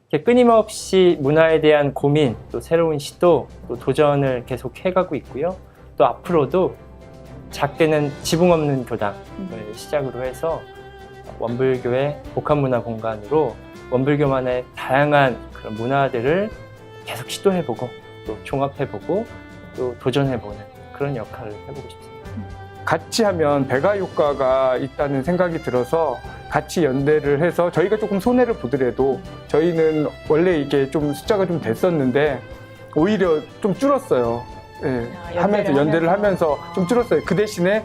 이렇게 끊임없이 문화에 대한 고민, 또 새로운 시도, 또 도전을 계속 해가고 있고요. 또 앞으로도 작게는 지붕 없는 교당을 시작으로 해서 원불교의 복합문화공간으로 원불교만의 다양한 그런 문화들을 계속 시도해보고 또 종합해보고 또 도전해보는 그런 역할을 해보고 싶습니다. 같이 하면 배가 효과가 있다는 생각이 들어서 같이 연대를 해서 저희가 조금 손해를 보더라도 저희는 원래 이게 좀 숫자가 좀 됐었는데 오히려 좀 줄었어요. 예, 연대를 하면서 좀 줄었어요. 그 대신에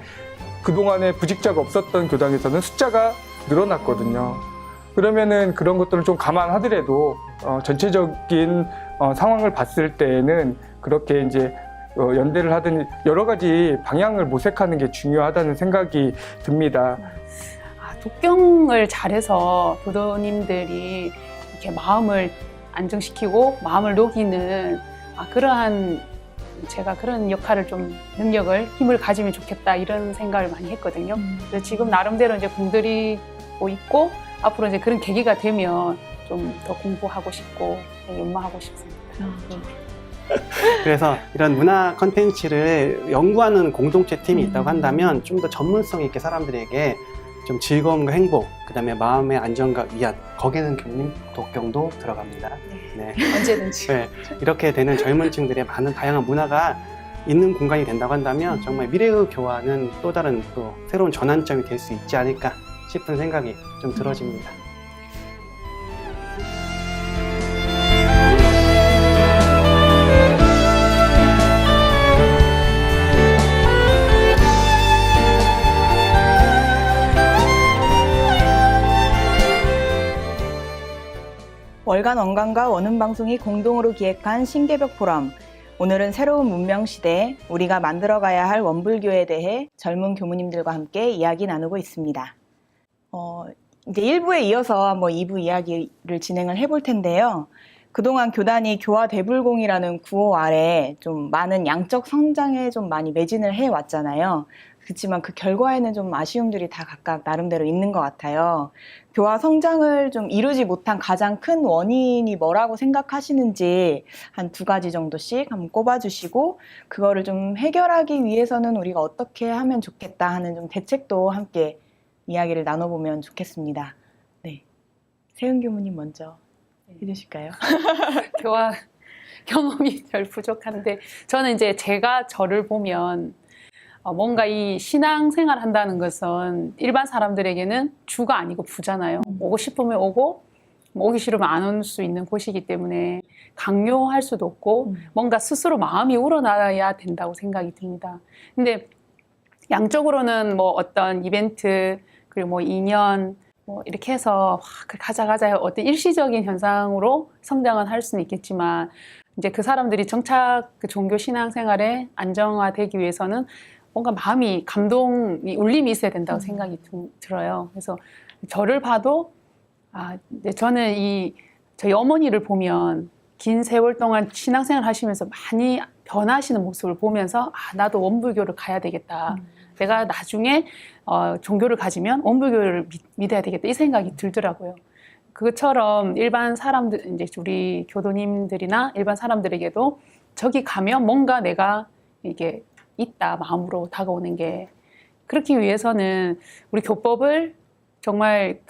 그동안에 부직자가 없었던 교당에서는 숫자가 늘어났거든요. 그러면은 그런 것들을 좀 감안하더라도 전체적인 상황을 봤을 때에는 그렇게 이제 연대를 하든 여러 가지 방향을 모색하는 게 중요하다는 생각이 듭니다. 독경을 잘해서 교도님들이 이렇게 마음을 안정시키고 마음을 녹이는 그러한 제가 그런 역할을 좀 능력을 힘을 가지면 좋겠다 이런 생각을 많이 했거든요. 그래서 지금 나름대로 이제 공들이고 있고 앞으로 이제 그런 계기가 되면 좀 더 공부하고 싶고 연마하고 싶습니다. 그래서 이런 문화 컨텐츠를 연구하는 공동체 팀이 있다고 한다면 좀 더 전문성 있게 사람들에게 좀 즐거움과 행복, 그 다음에 마음의 안정과 위안, 거기에는 교님 독경도 들어갑니다. 네. 언제든지. 네, 이렇게 되는 젊은 층들의 많은 다양한 문화가 있는 공간이 된다고 한다면 정말 미래의 교화는 또 다른 또 새로운 전환점이 될 수 있지 않을까 싶은 생각이 좀 들어집니다. 월간 원광과 원음방송이 공동으로 기획한 신개벽 포럼. 오늘은 새로운 문명 시대에 우리가 만들어가야 할 원불교에 대해 젊은 교무님들과 함께 이야기 나누고 있습니다. 이제 1부에 이어서 한번 2부 이야기를 진행을 해볼 텐데요. 그동안 교단이 교화 대불공이라는 구호 아래 좀 많은 양적 성장에 좀 많이 매진을 해왔잖아요. 그렇지만 그 결과에는 좀 아쉬움들이 다 각각 나름대로 있는 것 같아요. 교화 성장을 좀 이루지 못한 가장 큰 원인이 뭐라고 생각하시는지 한 2가지 정도씩 한번 꼽아주시고 그거를 좀 해결하기 위해서는 우리가 어떻게 하면 좋겠다 하는 좀 대책도 함께 이야기를 나눠보면 좋겠습니다. 네, 세은 교무님 먼저 해주실까요? 교화 경험이 별 부족한데 저는 이제 제가 저를 보면 뭔가 이 신앙생활 한다는 것은 일반 사람들에게는 주가 아니고 부잖아요. 오고 싶으면 오고 오기 싫으면 안 올 수 있는 곳이기 때문에 강요할 수도 없고 뭔가 스스로 마음이 우러나야 된다고 생각이 듭니다. 근데 양적으로는 뭐 어떤 이벤트 그리고 뭐 인연 뭐 이렇게 해서 가자 어떤 일시적인 현상으로 성장은 할 수는 있겠지만 이제 그 사람들이 정착 그 종교 신앙생활에 안정화되기 위해서는 뭔가 마음이 감동이 울림이 있어야 된다고 생각이 들어요. 그래서 저를 봐도 저는 저희 어머니를 보면 긴 세월 동안 신앙생활 하시면서 많이 변하시는 모습을 보면서 나도 원불교를 가야 되겠다. 내가 나중에 종교를 가지면 원불교를 믿어야 되겠다 이 생각이 들더라고요. 그것처럼 일반 사람들 이제 우리 교도님들이나 일반 사람들에게도 저기 가면 뭔가 내가 이게 있다 마음으로 다가오는 게 그렇기 위해서는 우리 교법을 정말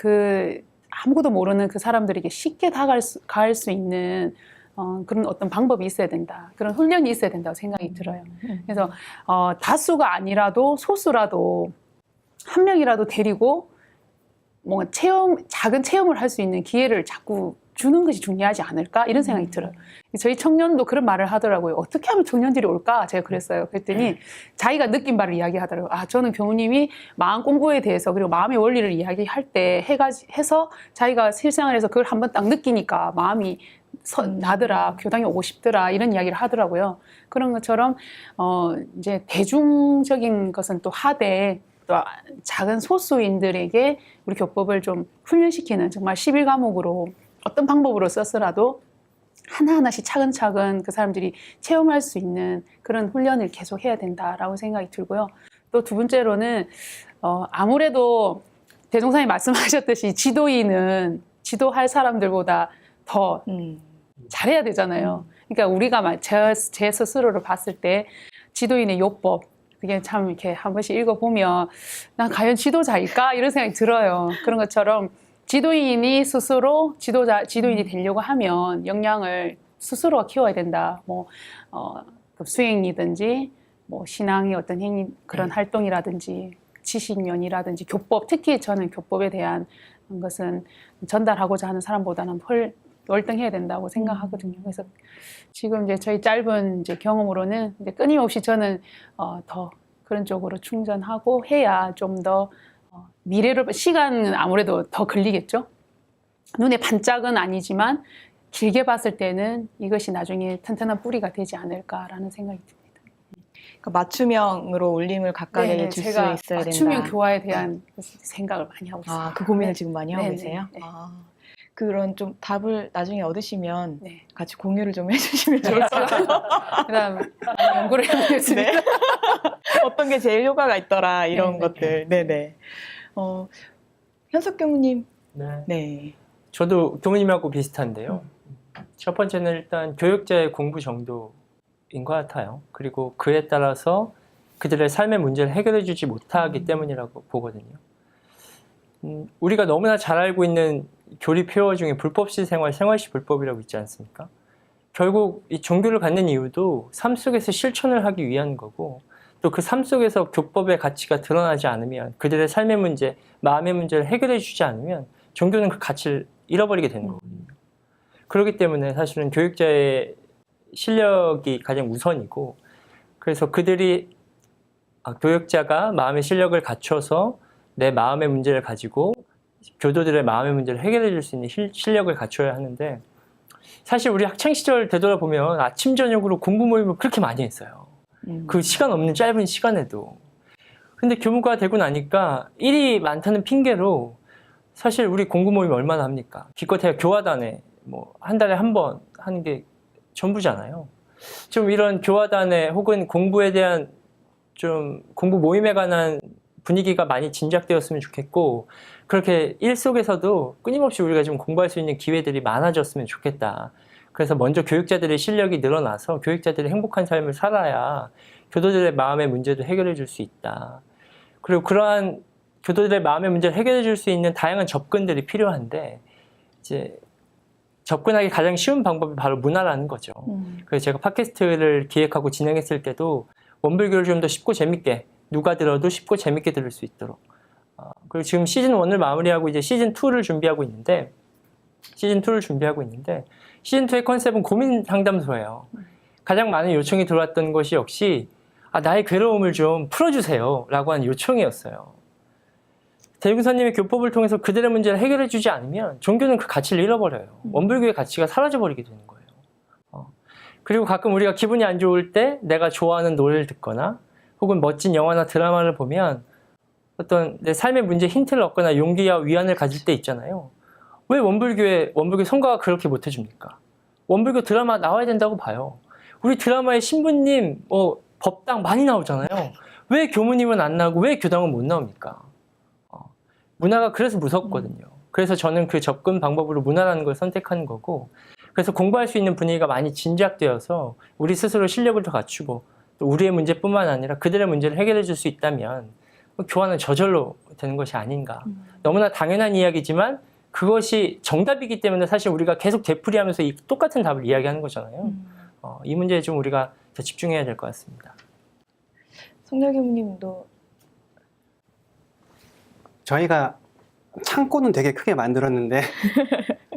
아무것도 모르는 그 사람들에게 쉽게 다가갈 수 있는 그런 어떤 방법이 있어야 된다. 그런 훈련이 있어야 된다고 생각이 들어요. 그래서 다수가 아니라도 소수라도 한 명이라도 데리고 뭔가 작은 체험을 할 수 있는 기회를 자꾸 주는 것이 중요하지 않을까 이런 생각이 들어요. 저희 청년도 그런 말을 하더라고요. 어떻게 하면 청년들이 올까? 제가 그랬어요. 그랬더니 자기가 느낀 바를 이야기하더라고요. 저는 교우님이 마음 공부에 대해서 그리고 마음의 원리를 이야기할 때 해서 자기가 실생활에서 그걸 한번 딱 느끼니까 마음이 나더라, 교당에 오고 싶더라 이런 이야기를 하더라고요. 그런 것처럼 이제 대중적인 것은 또 하되 또 작은 소수인들에게 우리 교법을 좀 훈련시키는 정말 11과목으로 어떤 방법으로 썼더라도 하나하나씩 차근차근 그 사람들이 체험할 수 있는 그런 훈련을 계속 해야 된다라고 생각이 들고요. 또 2번째로는 아무래도 대종사님 말씀하셨듯이 지도인은 지도할 사람들보다 더 잘해야 되잖아요. 그러니까 우리가 제 스스로를 봤을 때 지도인의 요법 그게 참 이렇게 한 번씩 읽어보면 난 과연 지도자일까 이런 생각이 들어요. 그런 것처럼 지도인이 스스로 지도인이 되려고 하면 역량을 스스로가 키워야 된다. 뭐 수행이든지 뭐 신앙의 어떤 행위 그런 활동이라든지 지식면이라든지 교법, 특히 저는 교법에 대한 것은 전달하고자 하는 사람보다는 월등해야 된다고 생각하거든요. 그래서 지금 이제 저희 짧은 이제 경험으로는 이제 끊임없이 저는 더 그런 쪽으로 충전하고 해야 좀 더 미래를 시간은 아무래도 더 걸리겠죠. 눈에 반짝은 아니지만 길게 봤을 때는 이것이 나중에 튼튼한 뿌리가 되지 않을까라는 생각이 듭니다. 그러니까 맞춤형으로 울림을 각각에게 줄 수 있어야 된다. 맞춤형 교화에 대한 생각을 많이 하고 있습니다. 아, 그 고민을 네. 지금 많이 하고 네, 계세요? 네, 네. 아, 그런 좀 답을 나중에 얻으시면 네. 같이 공유를 좀 해주시면 좋을 것 같아요. 그다음 연구를 해보겠습니다. 네. 어떤 게 제일 효과가 있더라 이런 네, 것들. 네네. 현석 교무님. 네. 네. 저도 교무님하고 비슷한데요. 첫 번째는 일단 교육자의 공부 정도인 것 같아요. 그리고 그에 따라서 그들의 삶의 문제를 해결해 주지 못하기 때문이라고 보거든요. 우리가 너무나 잘 알고 있는 교리 표어 중에 불법시 생활, 생활시 불법이라고 있지 않습니까? 결국 이 종교를 갖는 이유도 삶 속에서 실천을 하기 위한 거고 또 그 삶 속에서 교법의 가치가 드러나지 않으면 그들의 삶의 문제, 마음의 문제를 해결해 주지 않으면 종교는 그 가치를 잃어버리게 되는 거거든요. 그렇기 때문에 사실은 교육자의 실력이 가장 우선이고 그래서 그들이 교육자가 마음의 실력을 갖춰서 내 마음의 문제를 가지고 교도들의 마음의 문제를 해결해 줄 수 있는 실력을 갖춰야 하는데 사실 우리 학창시절 되돌아보면 아침 저녁으로 공부 모임을 그렇게 많이 했어요. 그 시간 없는 짧은 시간에도. 근데 교무가 되고 나니까 일이 많다는 핑계로 사실 우리 공부 모임 얼마나 합니까? 기껏해야 교화단에 뭐 한 달에 한 번 하는 게 전부잖아요. 좀 이런 교화단에 혹은 공부에 대한 좀 공부 모임에 관한 분위기가 많이 진작되었으면 좋겠고 그렇게 일 속에서도 끊임없이 우리가 좀 공부할 수 있는 기회들이 많아졌으면 좋겠다. 그래서 먼저 교육자들의 실력이 늘어나서 교육자들이 행복한 삶을 살아야 교도들의 마음의 문제도 해결해 줄 수 있다. 그리고 그러한 교도들의 마음의 문제를 해결해 줄 수 있는 다양한 접근들이 필요한데 이제 접근하기 가장 쉬운 방법이 바로 문화라는 거죠. 그래서 제가 팟캐스트를 기획하고 진행했을 때도 원불교를 좀 더 쉽고 재밌게 누가 들어도 쉽고 재밌게 들을 수 있도록 그리고 지금 시즌 1을 마무리하고 이제 시즌 2를 준비하고 있는데 시즌 2의 컨셉은 고민 상담소예요. 가장 많은 요청이 들어왔던 것이 역시 나의 괴로움을 좀 풀어주세요 라고 하는 요청이었어요. 대중선님의 교법을 통해서 그들의 문제를 해결해 주지 않으면 종교는 그 가치를 잃어버려요. 원불교의 가치가 사라져버리게 되는 거예요. 그리고 가끔 우리가 기분이 안 좋을 때 내가 좋아하는 노래를 듣거나 혹은 멋진 영화나 드라마를 보면 어떤 내 삶의 문제에 힌트를 얻거나 용기와 위안을 가질 때 있잖아요. 왜 원불교 성가가 그렇게 못해줍니까? 원불교 드라마 나와야 된다고 봐요. 우리 드라마에 신부님, 법당 많이 나오잖아요. 왜 교무님은 안 나오고 왜 교당은 못 나옵니까? 문화가 그래서 무섭거든요. 그래서 저는 그 접근 방법으로 문화라는 걸 선택하는 거고 그래서 공부할 수 있는 분위기가 많이 진작되어서 우리 스스로 실력을 더 갖추고 또 우리의 문제뿐만 아니라 그들의 문제를 해결해 줄 수 있다면 교화는 저절로 되는 것이 아닌가. 너무나 당연한 이야기지만 그것이 정답이기 때문에 사실 우리가 계속 되풀이하면서 이 똑같은 답을 이야기하는 거잖아요. 이 문제에 좀 우리가 더 집중해야 될 것 같습니다. 송렬 교무님도 저희가 창고는 되게 크게 만들었는데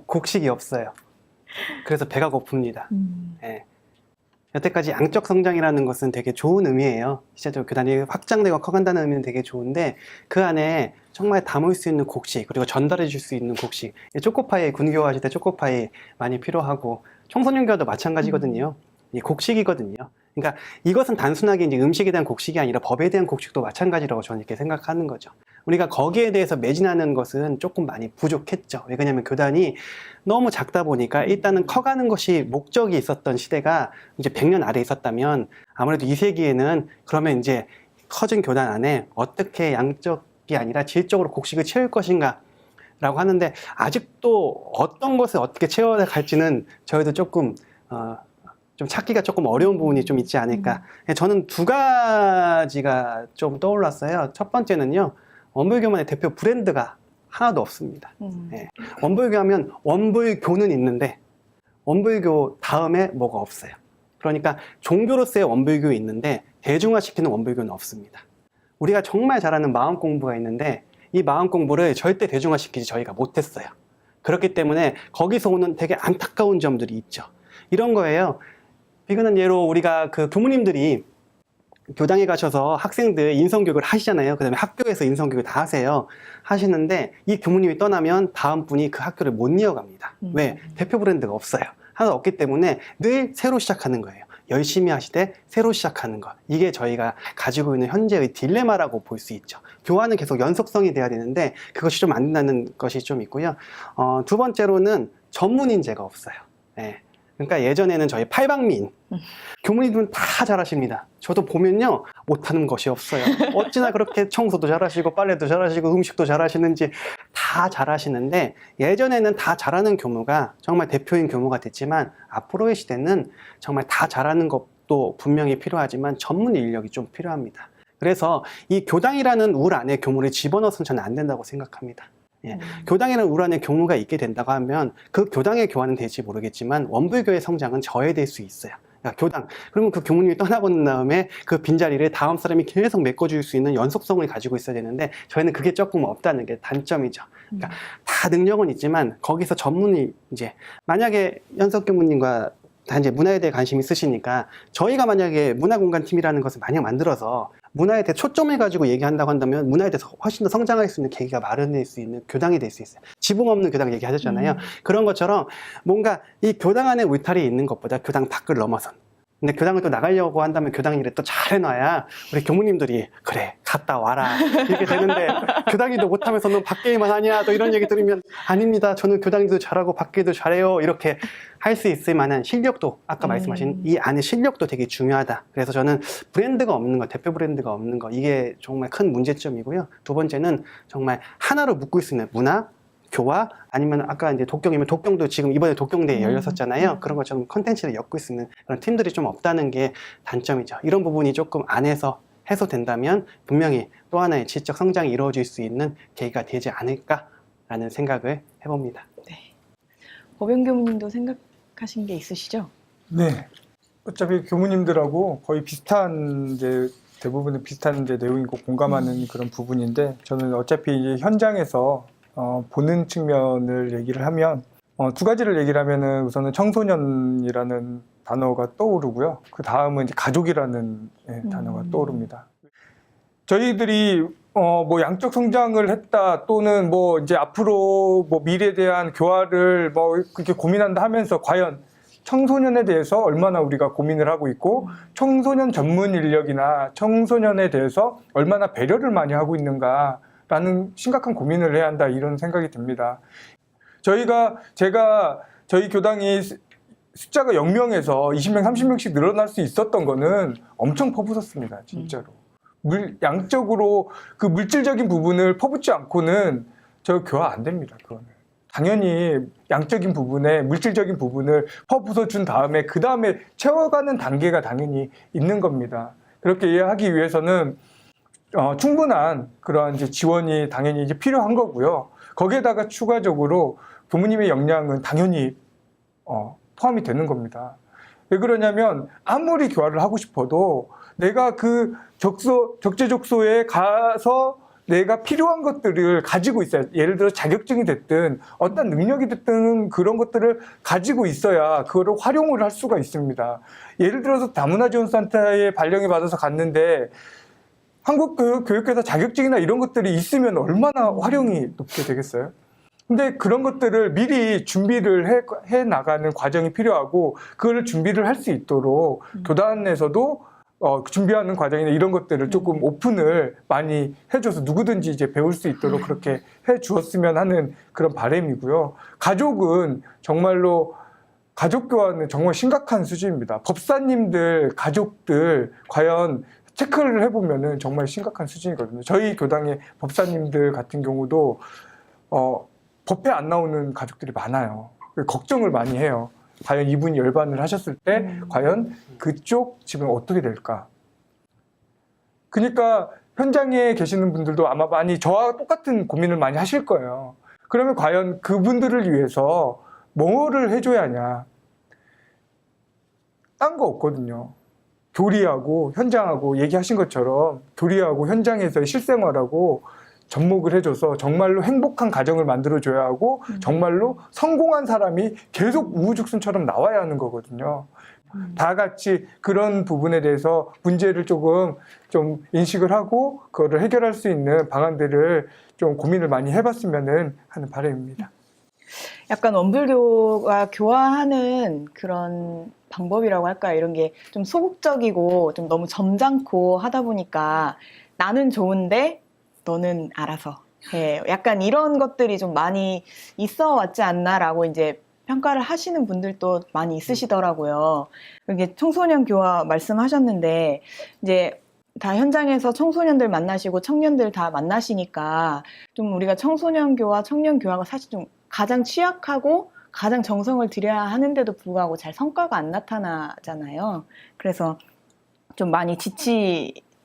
곡식이 없어요. 그래서 배가 고픕니다. 예. 여태까지 양적 성장이라는 것은 되게 좋은 의미예요. 실제로 교단이 확장되고 커간다는 의미는 되게 좋은데 그 안에 정말 담을 수 있는 곡식 그리고 전달해 줄 수 있는 곡식 초코파이 군교화 하실 때 초코파이 많이 필요하고 청소년 교화도 마찬가지거든요. 이 곡식이거든요. 그러니까 이것은 단순하게 이제 음식에 대한 곡식이 아니라 법에 대한 곡식도 마찬가지라고 저는 이렇게 생각하는 거죠. 우리가 거기에 대해서 매진하는 것은 조금 많이 부족했죠. 왜냐하면 교단이 너무 작다 보니까 일단은 커가는 것이 목적이 있었던 시대가 이제 100년 아래 있었다면 아무래도 2세기에는 그러면 이제 커진 교단 안에 어떻게 양적이 아니라 질적으로 곡식을 채울 것인가 라고 하는데 아직도 어떤 것을 어떻게 채워갈지는 저희도 조금 좀 찾기가 조금 어려운 부분이 좀 있지 않을까. 저는 두 가지가 좀 떠올랐어요. 첫 번째는요, 원불교만의 대표 브랜드가 하나도 없습니다. 예. 원불교 하면 원불교는 있는데 원불교 다음에 뭐가 없어요. 그러니까 종교로서의 원불교 있는데 대중화시키는 원불교는 없습니다. 우리가 정말 잘하는 마음 공부가 있는데 이 마음 공부를 절대 대중화시키지 저희가 못했어요. 그렇기 때문에 거기서 오는 되게 안타까운 점들이 있죠. 이런 거예요. 비근한 예로 우리가 그 교무님들이 교당에 가셔서 학생들 인성교육을 하시잖아요. 그 다음에 학교에서 인성교육을 다 하시는데 이 교무님이 떠나면 다음 분이 그 학교를 못 이어갑니다. 왜? 대표 브랜드가 없어요. 하나도 없기 때문에 늘 새로 시작하는 거예요. 열심히 하시되 새로 시작하는 것. 이게 저희가 가지고 있는 현재의 딜레마라고 볼 수 있죠. 교화는 계속 연속성이 돼야 되는데 그것이 좀 안 된다는 것이 좀 있고요. 두 번째로는 전문 인재가 없어요. 네. 그러니까 예전에는 저희 팔방미인 교무님들은 다 잘하십니다. 저도 보면요 못하는 것이 없어요. 어찌나 그렇게 청소도 잘하시고 빨래도 잘하시고 음식도 잘하시는지 다 잘하시는데 예전에는 다 잘하는 교무가 정말 대표인 교무가 됐지만 앞으로의 시대는 정말 다 잘하는 것도 분명히 필요하지만 전문 인력이 좀 필요합니다. 그래서 이 교당이라는 울 안에 교무를 집어넣어서는 저는 안 된다고 생각합니다. 예. 교당이라는 울 안에 교무가 있게 된다고 하면 그 교당의 교화는 될지 모르겠지만 원불교의 성장은 저해될 수 있어요. 그러니까 교당, 그러면 그 교무님이 떠나고 난 다음에 그 빈자리를 다음 사람이 계속 메꿔줄 수 있는 연속성을 가지고 있어야 되는데 저희는 그게 조금 없다는 게 단점이죠. 그러니까 다 능력은 있지만 거기서 전문이 이제 만약에 연석 교무님과 다 이제 문화에 대해 관심이 있으시니까 저희가 만약에 문화공간팀이라는 것을 만약 만들어서 문화에 대해 초점을 가지고 얘기한다고 한다면 문화에 대해서 훨씬 더 성장할 수 있는 계기가 마련될 수 있는 교당이 될 수 있어요. 지붕 없는 교당 얘기하셨잖아요. 그런 것처럼 뭔가 이 교당 안에 울타리에 있는 것보다 교당 밖을 넘어선. 근데 교당을 또 나가려고 한다면 교당 일을 또 잘 해놔야 우리 교무님들이 그래 갔다 와라 이렇게 되는데 교당이도 못하면서 너 밖에만 하냐 또 이런 얘기 들으면 아닙니다. 저는 교당도 잘하고 밖에도 잘해요. 이렇게 할 수 있을 만한 실력도 아까 말씀하신 이 안에 실력도 되게 중요하다. 그래서 저는 브랜드가 없는 거, 대표 브랜드가 없는 거 이게 정말 큰 문제점이고요. 두 번째는 정말 하나로 묶을 수 있는 문화, 교화 아니면 아까 이제 독경이면 독경도 지금 이번에 독경대회 열렸었잖아요. 그런 것처럼 컨텐츠를 엮을 수 있는 그런 팀들이 좀 없다는 게 단점이죠. 이런 부분이 조금 안에서 해소된다면 분명히 또 하나의 지적 성장이 이루어질 수 있는 계기가 되지 않을까라는 생각을 해봅니다. 네. 법영 교무님도 생각하신 게 있으시죠? 네. 어차피 교무님들하고 거의 비슷한 이제 대부분은 비슷한 이제 내용이고 공감하는 그런 부분인데 저는 어차피 이제 현장에서 보는 측면을 얘기를 하면 두 가지를 얘기를 하면은 우선은 청소년이라는 단어가 떠오르고요. 그 다음은 이제 가족이라는 단어가 떠오릅니다. 저희들이 뭐 양적 성장을 했다 또는 뭐 이제 앞으로 뭐 미래에 대한 교화를 뭐 그렇게 고민한다 하면서 과연 청소년에 대해서 얼마나 우리가 고민을 하고 있고 청소년 전문 인력이나 청소년에 대해서 얼마나 배려를 많이 하고 있는가 라는 심각한 고민을 해야 한다 이런 생각이 듭니다. 저희 교당이 숫자가 0명에서 20명, 30명씩 늘어날 수 있었던 거는 엄청 퍼붓었습니다. 진짜로. 양적으로 그 물질적인 부분을 퍼붓지 않고는 저 교화 안 됩니다. 그거는. 당연히 양적인 부분에 물질적인 부분을 퍼붓어 준 다음에 그 다음에 채워가는 단계가 당연히 있는 겁니다. 그렇게 이해하기 위해서는 충분한 그러한 이제 지원이 당연히 이제 필요한 거고요. 거기에다가 추가적으로 교무님의 역량은 당연히 포함이 되는 겁니다. 왜 그러냐면 아무리 교화를 하고 싶어도 내가 그 적재적소에 가서 내가 필요한 것들을 가지고 있어야, 예를 들어 자격증이 됐든 어떤 능력이 됐든 그런 것들을 가지고 있어야 그거를 활용을 할 수가 있습니다. 예를 들어서 다문화지원센터에 발령을 받아서 갔는데 한국교육회사 자격증이나 이런 것들이 있으면 얼마나 활용이 높게 되겠어요? 근데 그런 것들을 미리 준비를 해 나가는 과정이 필요하고 그걸 준비를 할 수 있도록 교단에서도 준비하는 과정이나 이런 것들을 조금 오픈을 많이 해줘서 누구든지 이제 배울 수 있도록 그렇게 해 주었으면 하는 그런 바람이고요. 가족은 정말로 가족 교화는 정말 심각한 수준입니다. 법사님들, 가족들 과연 체크를 해보면은 정말 심각한 수준이거든요. 저희 교당의 법사님들 같은 경우도 법회 안 나오는 가족들이 많아요. 걱정을 많이 해요. 과연 이분이 열반을 하셨을 때 과연 그쪽 집은 어떻게 될까? 그러니까 현장에 계시는 분들도 아마 많이 저와 똑같은 고민을 많이 하실 거예요. 그러면 과연 그분들을 위해서 뭐를 해줘야 하냐? 딴 거 없거든요. 교리하고 현장하고 얘기하신 것처럼 교리하고 현장에서의 실생활하고 접목을 해줘서 정말로 행복한 가정을 만들어줘야 하고 정말로 성공한 사람이 계속 우후죽순처럼 나와야 하는 거거든요. 다 같이 그런 부분에 대해서 문제를 조금 좀 인식을 하고 그거를 해결할 수 있는 방안들을 좀 고민을 많이 해봤으면 하는 바람입니다. 약간 원불교가 교화하는 그런 방법이라고 할까 이런 게 좀 소극적이고 좀 너무 점잖고 하다 보니까 나는 좋은데 너는 알아서 해. 약간 이런 것들이 좀 많이 있어 왔지 않나라고 이제 평가를 하시는 분들도 많이 있으시더라고요. 이게 청소년 교화 말씀하셨는데 이제 다 현장에서 청소년들 만나시고 청년들 다 만나시니까 좀 우리가 청소년 교화, 청년 교화가 사실 좀 가장 취약하고 가장 정성을 들여야 하는데도 불구하고 잘 성과가 안 나타나잖아요. 그래서 좀 많이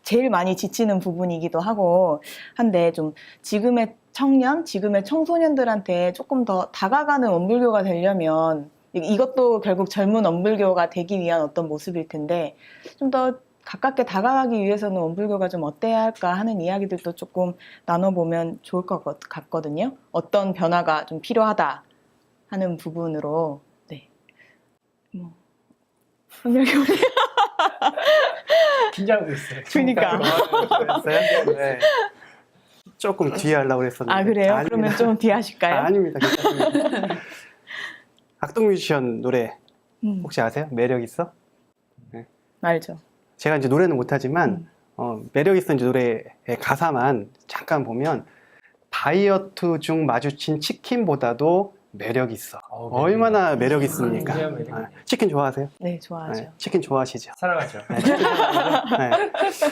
제일 많이 지치는 부분이기도 하고 한데 좀 지금의 청년, 지금의 청소년들한테 조금 더 다가가는 원불교가 되려면 이것도 결국 젊은 원불교가 되기 위한 어떤 모습일 텐데 좀 더 가깝게 다가가기 위해서는 원불교가 좀 어때야 할까 하는 이야기들도 조금 나눠보면 좋을 것 같거든요. 어떤 변화가 좀 필요하다 하는 부분으로 네. 선녀교리 긴장하고 있어요. 그러니까. 네. 조금 뒤에 하려고 했었는데. 아 그래요? 아닙니다. 그러면 좀 뒤에 하실까요? 아닙니다. 괜찮습니다. 악동뮤지션 노래 혹시 아세요? 매력 있어? 알죠. 제가 이제 노래는 못하지만 매력 있어 이제 노래의 가사만 잠깐 보면 다이어트 중 마주친 치킨보다도 매력 있어. 얼마나 매력 있습니까? 매력. 아, 치킨 좋아하세요? 네, 좋아하죠. 네, 치킨 좋아하시죠? 사랑하죠. 네.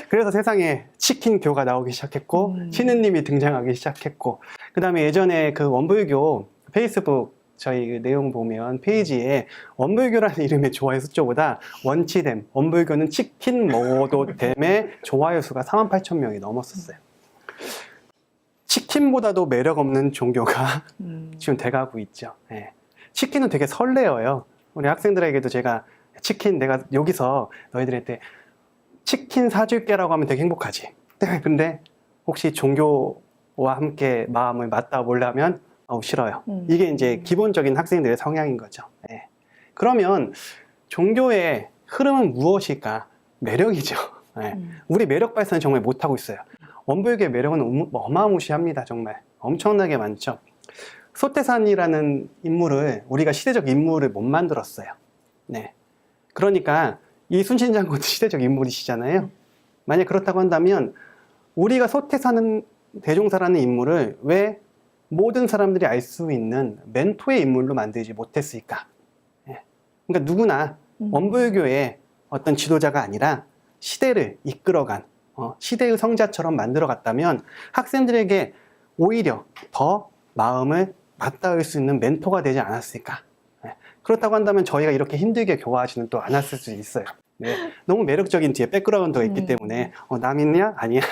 그래서 세상에 치킨 교가 나오기 시작했고 신우님이 등장하기 시작했고 그 다음에 예전에 그 원불교 페이스북 저희 내용 보면 페이지에 원불교라는 이름의 좋아요 수조보다 원치댐 원불교는 치킨 먹어도 됨의 좋아요 수가 48,000명이 넘었었어요. 치킨보다도 매력 없는 종교가 지금 돼가고 있죠. 네. 치킨은 되게 설레어요. 우리 학생들에게도 제가 치킨 내가 여기서 너희들한테 치킨 사줄게라고 하면 되게 행복하지. 근데 혹시 종교와 함께 마음을 맞닿아보려면 싫어요. 이게 이제 기본적인 학생들의 성향인 거죠. 네. 그러면 종교의 흐름은 무엇일까? 매력이죠. 네. 우리 매력 발산을 정말 못하고 있어요. 원불교의 매력은 어마무시합니다. 정말 엄청나게 많죠. 소태산이라는 인물을 우리가 시대적 인물을 못 만들었어요. 네. 그러니까 이 순신장군도 시대적 인물이시잖아요. 만약 그렇다고 한다면 우리가 소태산 대종사라는 인물을 왜 모든 사람들이 알 수 있는 멘토의 인물로 만들지 못했을까? 네. 그러니까 누구나 원불교의 어떤 지도자가 아니라 시대를 이끌어간 시대의 성자처럼 만들어갔다면 학생들에게 오히려 더 마음을 맞닿을 수 있는 멘토가 되지 않았을까. 네. 그렇다고 한다면 저희가 이렇게 힘들게 교화하지는 또 않았을 수 있어요. 네. 너무 매력적인 뒤에 백그라운드가 있기 때문에 남 있냐? 아니야.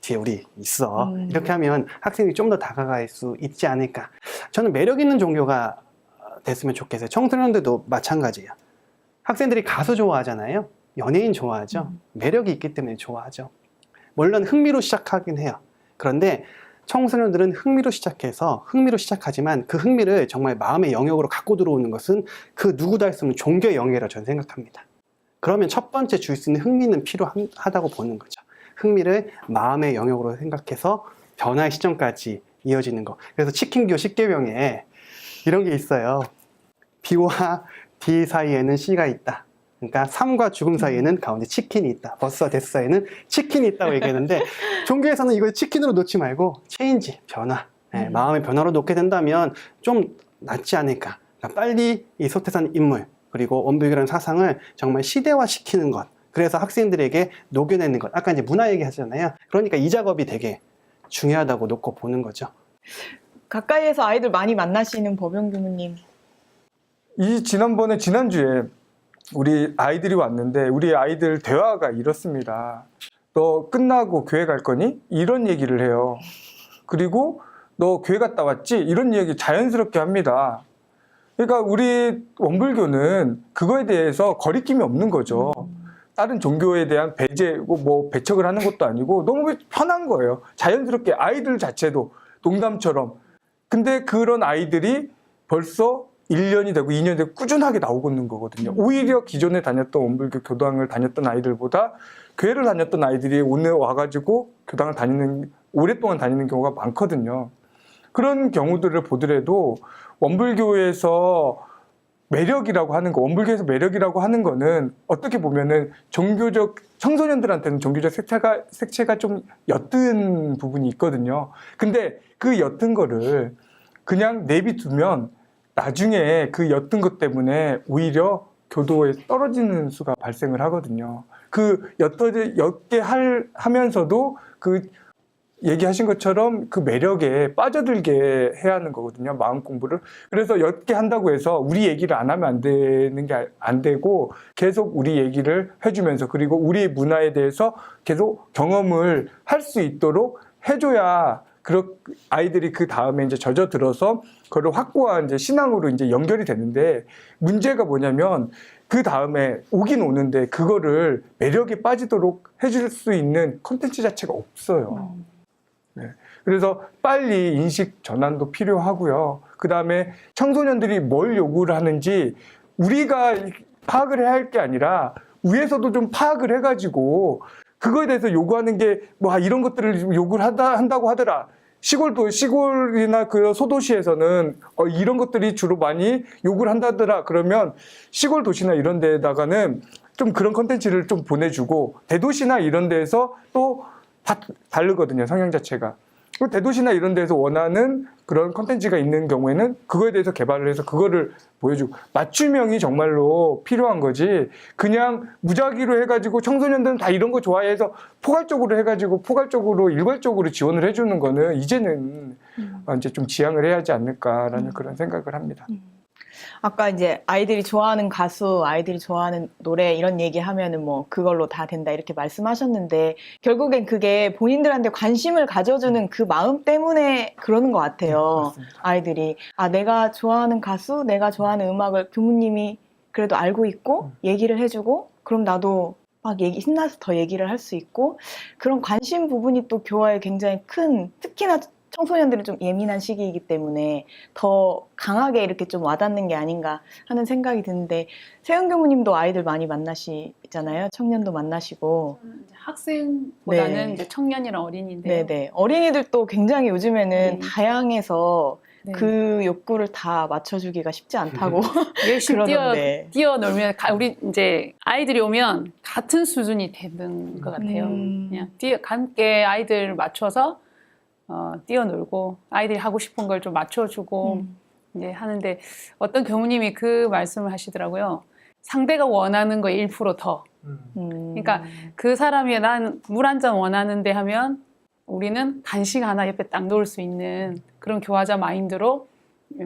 뒤에 우리 있어. 이렇게 하면 학생이 좀 더 다가갈 수 있지 않을까. 저는 매력 있는 종교가 됐으면 좋겠어요. 청소년들도 마찬가지예요. 학생들이 가수 좋아하잖아요. 연예인 좋아하죠. 매력이 있기 때문에 좋아하죠. 물론 흥미로 시작하긴 해요. 그런데 청소년들은 흥미로 시작해서 흥미로 시작하지만 그 흥미를 정말 마음의 영역으로 갖고 들어오는 것은 그 누구도 할 수 없는 종교의 영역이라고 저는 생각합니다. 그러면 첫 번째 줄 수 있는 흥미는 필요하다고 보는 거죠. 흥미를 마음의 영역으로 생각해서 변화의 시점까지 이어지는 거. 그래서 치킨교 10계명에 이런 게 있어요. B와 D 사이에는 C가 있다. 그러니까 삶과 죽음 사이에는 가운데 치킨이 있다. 버스와 데스 사이에는 치킨이 있다고 얘기하는데 종교에서는 이걸 치킨으로 놓지 말고 체인지, 변화, 네, 마음의 변화로 놓게 된다면 좀 낫지 않을까. 그러니까 빨리 이 소태산 인물 그리고 원불교라는 사상을 정말 시대화시키는 것. 그래서 학생들에게 녹여내는 것. 아까 이제 문화 얘기하잖아요. 그러니까 이 작업이 되게 중요하다고 놓고 보는 거죠. 가까이에서 아이들 많이 만나시는 법영 교무님. 지난주에 우리 아이들이 왔는데 우리 아이들 대화가 이렇습니다. 너 끝나고 교회 갈 거니? 이런 얘기를 해요. 그리고 너 교회 갔다 왔지? 이런 얘기 자연스럽게 합니다. 그러니까 우리 원불교는 그거에 대해서 거리낌이 없는 거죠. 다른 종교에 대한 배척을 하는 것도 아니고 너무 편한 거예요. 자연스럽게 아이들 자체도 농담처럼. 근데 그런 아이들이 벌써 1년이 되고 2년이 되고 꾸준하게 나오고 있는 거거든요. 오히려 기존에 다녔던 원불교 교당을 다녔던 아이들보다 교회를 다녔던 아이들이 오늘 와가지고 교당을 오랫동안 다니는 경우가 많거든요. 그런 경우들을 보더라도 원불교에서 매력이라고 하는 거, 원불교에서 매력이라고 하는 거는 어떻게 보면은 청소년들한테는 종교적 색채가 좀 옅은 부분이 있거든요. 근데 그 옅은 거를 그냥 내비두면 나중에 그 옅은 것 때문에 오히려 교도에 떨어지는 수가 발생을 하거든요. 그 옅게 하면서도 그 얘기하신 것처럼 그 매력에 빠져들게 해야 하는 거거든요. 마음 공부를. 그래서 옅게 한다고 해서 우리 얘기를 안 하면 안 되는 게 안 되고 계속 우리 얘기를 해주면서 그리고 우리의 문화에 대해서 계속 경험을 할 수 있도록 해줘야 아이들이 그 다음에 이제 젖어들어서 그걸 확고한 이제 신앙으로 이제 연결이 되는데 문제가 뭐냐면 그 다음에 오긴 오는데 그거를 매력에 빠지도록 해줄 수 있는 콘텐츠 자체가 없어요. 네. 그래서 빨리 인식 전환도 필요하고요. 그 다음에 청소년들이 뭘 요구를 하는지 우리가 파악을 해야 할 게 아니라 위에서도 좀 파악을 해가지고 그거에 대해서 요구하는 게 뭐 이런 것들을 요구를 한다고 하더라. 시골이나 그 소도시에서는 이런 것들이 주로 많이 요구를 한다더라. 그러면 시골 도시나 이런 데다가는 좀 그런 컨텐츠를 좀 보내주고 대도시나 이런 데에서 또 다르거든요. 성향 자체가. 대도시나 이런 데서 원하는 그런 컨텐츠가 있는 경우에는 그거에 대해서 개발을 해서 그거를 보여주고 맞춤형이 정말로 필요한 거지 그냥 무작위로 해가지고 청소년들은 다 이런 거 좋아해서 포괄적으로 일괄적으로 지원을 해주는 거는 이제는 이제 좀 지양을 해야 하지 않을까라는 그런 생각을 합니다. 아까 이제 아이들이 좋아하는 가수, 아이들이 좋아하는 노래 이런 얘기 하면은 뭐 그걸로 다 된다 이렇게 말씀하셨는데 결국엔 그게 본인들한테 관심을 가져주는 그 마음 때문에 그러는 것 같아요. 네, 아이들이 내가 좋아하는 가수, 내가 좋아하는 음악을 교무님이 그래도 알고 있고 얘기를 해주고 그럼 나도 막 신나서 더 얘기를 할 수 있고 그런 관심 부분이 또 교화에 굉장히 큰 특히나 청소년들은 좀 예민한 시기이기 때문에 더 강하게 이렇게 좀 와닿는 게 아닌가 하는 생각이 드는데 세은 교무님도 아이들 많이 만나시잖아요. 청년도 만나시고. 학생보다는 네. 이제 청년이랑 어린이인데요. 네네. 어린이들도 굉장히 요즘에는 네. 다양해서 네. 그 욕구를 다 맞춰주기가 쉽지 않다고 열심히 그러던데. 뛰어놀면 우리 이제 아이들이 오면 같은 수준이 되는 것 같아요. 그냥 함께 아이들 맞춰서 뛰어놀고 아이들이 하고 싶은 걸 좀 맞춰주고 이제 하는데 어떤 교무님이 그 말씀을 하시더라고요. 상대가 원하는 거에 1% 더. 그러니까 그 사람이 난 물 한 잔 원하는데 하면 우리는 간식 하나 옆에 딱 놓을 수 있는 그런 교화자 마인드로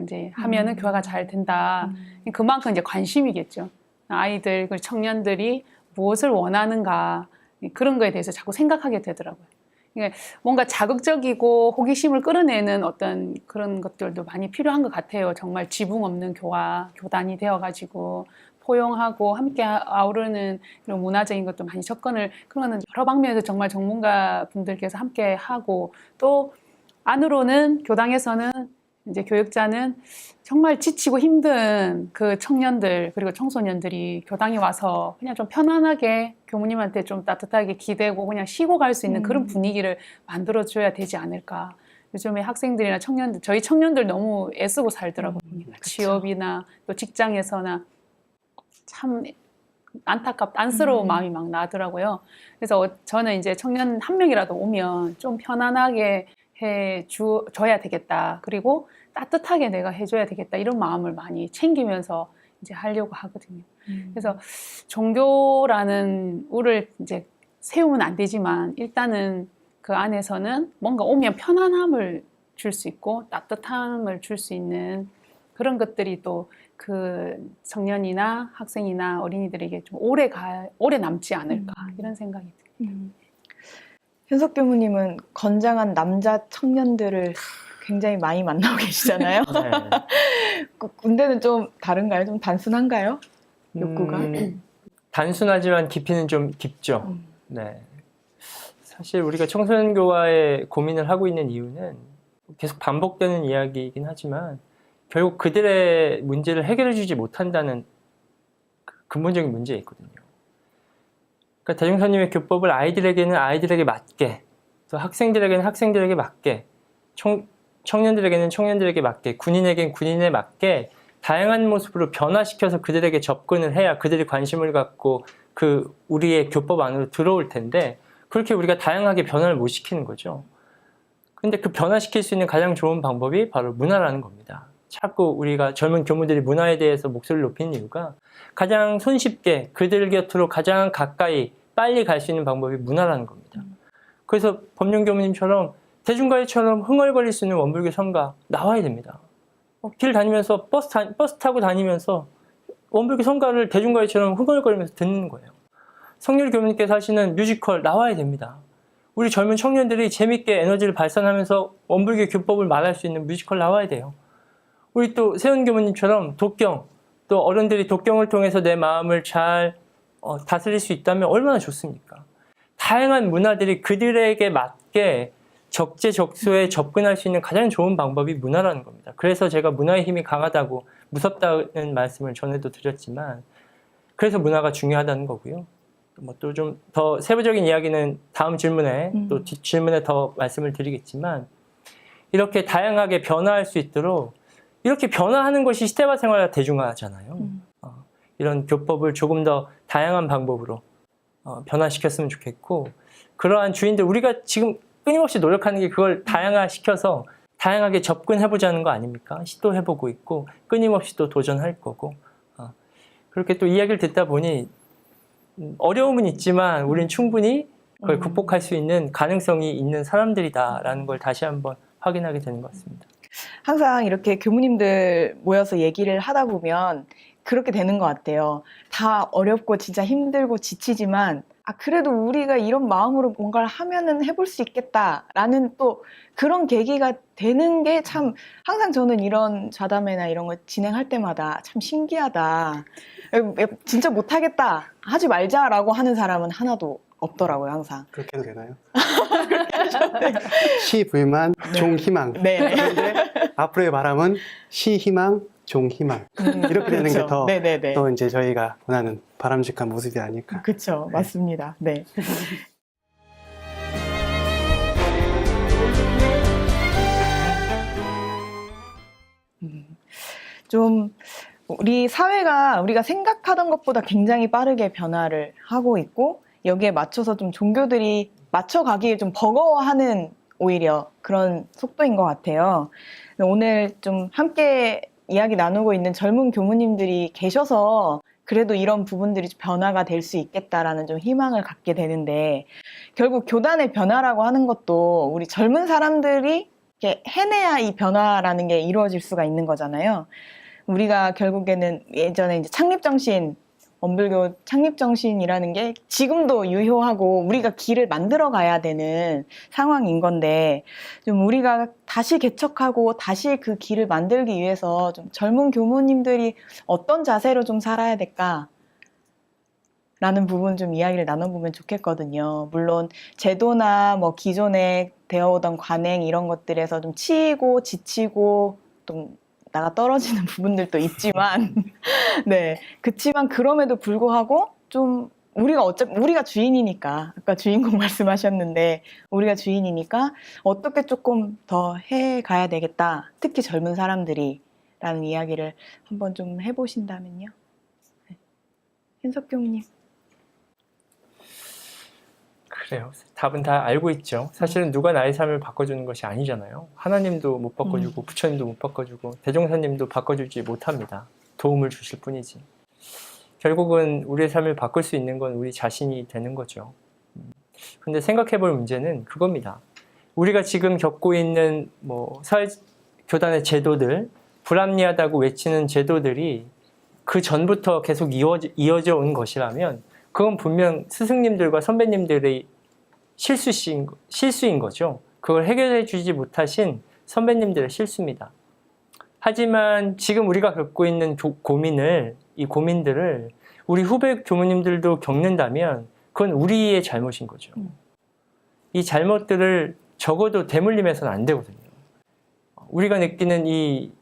이제 하면은 교화가 잘 된다. 그만큼 이제 관심이겠죠. 아이들, 그 청년들이 무엇을 원하는가 그런 거에 대해서 자꾸 생각하게 되더라고요. 뭔가 자극적이고 호기심을 끌어내는 어떤 그런 것들도 많이 필요한 것 같아요. 정말 지붕 없는 교단이 되어가지고 포용하고 함께 아우르는 이런 문화적인 것도 많이 접근을 그러는 여러 방면에서 정말 전문가 분들께서 함께 하고 또 안으로는 교당에서는 이제 교육자는 정말 지치고 힘든 그 청년들 그리고 청소년들이 교당에 와서 그냥 좀 편안하게 교무님한테 좀 따뜻하게 기대고 그냥 쉬고 갈 수 있는 그런 분위기를 만들어줘야 되지 않을까. 요즘에 학생들이나 청년들, 저희 청년들 너무 애쓰고 살더라고요. 취업이나 또 직장에서나 참 안쓰러운 마음이 막 나더라고요. 그래서 저는 이제 청년 한 명이라도 오면 좀 편안하게 해줘야 되겠다. 그리고 따뜻하게 내가 해줘야 되겠다. 이런 마음을 많이 챙기면서 이제 하려고 하거든요. 그래서 종교라는 우를 이제 세우면 안 되지만 일단은 그 안에서는 뭔가 오면 편안함을 줄 수 있고 따뜻함을 줄 수 있는 그런 것들이 또 그 청년이나 학생이나 어린이들에게 좀 오래 남지 않을까 이런 생각이 듭니다. 현석 교무님은 건장한 남자 청년들을 굉장히 많이 만나고 계시잖아요. 네. 군대는 좀 다른가요? 좀 단순한가요? 욕구가? 단순하지만 깊이는 좀 깊죠. 네. 사실 우리가 청소년교와의 고민을 하고 있는 이유는 계속 반복되는 이야기이긴 하지만 결국 그들의 문제를 해결해 주지 못한다는 근본적인 문제가 있거든요. 그러니까 대종사님의 교법을 아이들에게는 아이들에게 맞게, 또 학생들에게는 학생들에게 맞게, 청년들에게는 청년들에게 맞게, 군인에게는 군인에 맞게 다양한 모습으로 변화시켜서 그들에게 접근을 해야 그들이 관심을 갖고 그 우리의 교법 안으로 들어올 텐데 그렇게 우리가 다양하게 변화를 못 시키는 거죠. 근데 그 변화시킬 수 있는 가장 좋은 방법이 바로 문화라는 겁니다. 자꾸 우리가 젊은 교무들이 문화에 대해서 목소리를 높이는 이유가 가장 손쉽게 그들 곁으로 가장 가까이 빨리 갈 수 있는 방법이 문화라는 겁니다. 그래서 법륜교무님처럼 대중가요처럼 흥얼거릴 수 있는 원불교 성가 나와야 됩니다. 길 다니면서 버스 타고 다니면서 원불교 성가를 대중가요처럼 흥얼거리면서 듣는 거예요. 성률 교무님께서 하시는 뮤지컬 나와야 됩니다. 우리 젊은 청년들이 재밌게 에너지를 발산하면서 원불교 교법을 말할 수 있는 뮤지컬 나와야 돼요. 우리 또 세훈 교무님처럼 독경, 또 어른들이 독경을 통해서 내 마음을 잘 다스릴 수 있다면 얼마나 좋습니까? 다양한 문화들이 그들에게 맞게 적재적소에 접근할 수 있는 가장 좋은 방법이 문화라는 겁니다. 그래서 제가 문화의 힘이 강하다고 무섭다는 말씀을 전에도 드렸지만 그래서 문화가 중요하다는 거고요. 뭐 또 좀 더 세부적인 이야기는 다음 질문에 또 뒷 질문에 더 말씀을 드리겠지만 이렇게 다양하게 변화할 수 있도록 이렇게 변화하는 것이 시대화 생활과 대중화잖아요. 이런 교법을 조금 더 다양한 방법으로 변화시켰으면 좋겠고 그러한 주인들 우리가 지금 끊임없이 노력하는 게 그걸 다양화시켜서 다양하게 접근해보자는 거 아닙니까? 시도해보고 있고 끊임없이 또 도전할 거고 그렇게 또 이야기를 듣다 보니 어려움은 있지만 우린 충분히 그걸 극복할 수 있는 가능성이 있는 사람들이다라는 걸 다시 한번 확인하게 되는 것 같습니다. 항상 이렇게 교무님들 모여서 얘기를 하다 보면 그렇게 되는 것 같아요. 다 어렵고 진짜 힘들고 지치지만 그래도 우리가 이런 마음으로 뭔가를 하면은 해볼 수 있겠다라는 또 그런 계기가 되는 게 참 항상 저는 이런 좌담회나 이런 거 진행할 때마다 참 신기하다. 진짜 못하겠다. 하지 말자라고 하는 사람은 하나도 없더라고요, 항상. 그렇게 해도 되나요? 시불만, 종희망. 네. 그런데 앞으로의 바람은 시희망, 종희망. 이렇게 되는 게 더 네네네. 또 이제 저희가 원하는 바람직한 모습이 아닐까. 그렇죠. 맞습니다. 네. 좀 우리 사회가 우리가 생각하던 것보다 굉장히 빠르게 변화를 하고 있고 여기에 맞춰서 좀 종교들이 맞춰가기에 좀 버거워하는 오히려 그런 속도인 것 같아요. 오늘 좀 함께 이야기 나누고 있는 젊은 교무님들이 계셔서 그래도 이런 부분들이 변화가 될 수 있겠다라는 좀 희망을 갖게 되는데 결국 교단의 변화라고 하는 것도 우리 젊은 사람들이 이렇게 해내야 이 변화라는 게 이루어질 수가 있는 거잖아요. 우리가 결국에는 예전에 이제 창립정신, 원불교 창립정신이라는 게 지금도 유효하고 우리가 길을 만들어 가야 되는 상황인 건데 좀 우리가 다시 개척하고 다시 그 길을 만들기 위해서 좀 젊은 교무님들이 어떤 자세로 좀 살아야 될까? 라는 부분 좀 이야기를 나눠보면 좋겠거든요. 물론 제도나 뭐 기존에 되어오던 관행 이런 것들에서 좀 치이고 지치고 좀 나가 떨어지는 부분들도 있지만, 네. 그치만 그럼에도 불구하고 좀 우리가 주인이니까, 아까 주인공 말씀하셨는데, 우리가 주인이니까 어떻게 조금 더 해가야 되겠다. 특히 젊은 사람들이 라는 이야기를 한번 좀 해보신다면요. 네. 현석 교무님. 그래요. 답은 다 알고 있죠. 사실은 누가 나의 삶을 바꿔주는 것이 아니잖아요. 하나님도 못 바꿔주고 부처님도 못 바꿔주고 대종사님도 바꿔주지 못합니다. 도움을 주실 뿐이지. 결국은 우리의 삶을 바꿀 수 있는 건 우리 자신이 되는 거죠. 근데 생각해 볼 문제는 그겁니다. 우리가 지금 겪고 있는 뭐 사회 교단의 제도들, 불합리하다고 외치는 제도들이 그 전부터 계속 이어져 온 것이라면 그건 분명 스승님들과 선배님들의 실수인 거죠. 그걸 해결해 주지 못하신 선배님들의 실수입니다. 하지만 지금 우리가 겪고 있는 이 고민들을 우리 후배 교무님들도 겪는다면 그건 우리의 잘못인 거죠. 이 잘못들을 적어도 대물림해서는 안 되거든요. 우리가 느끼는 이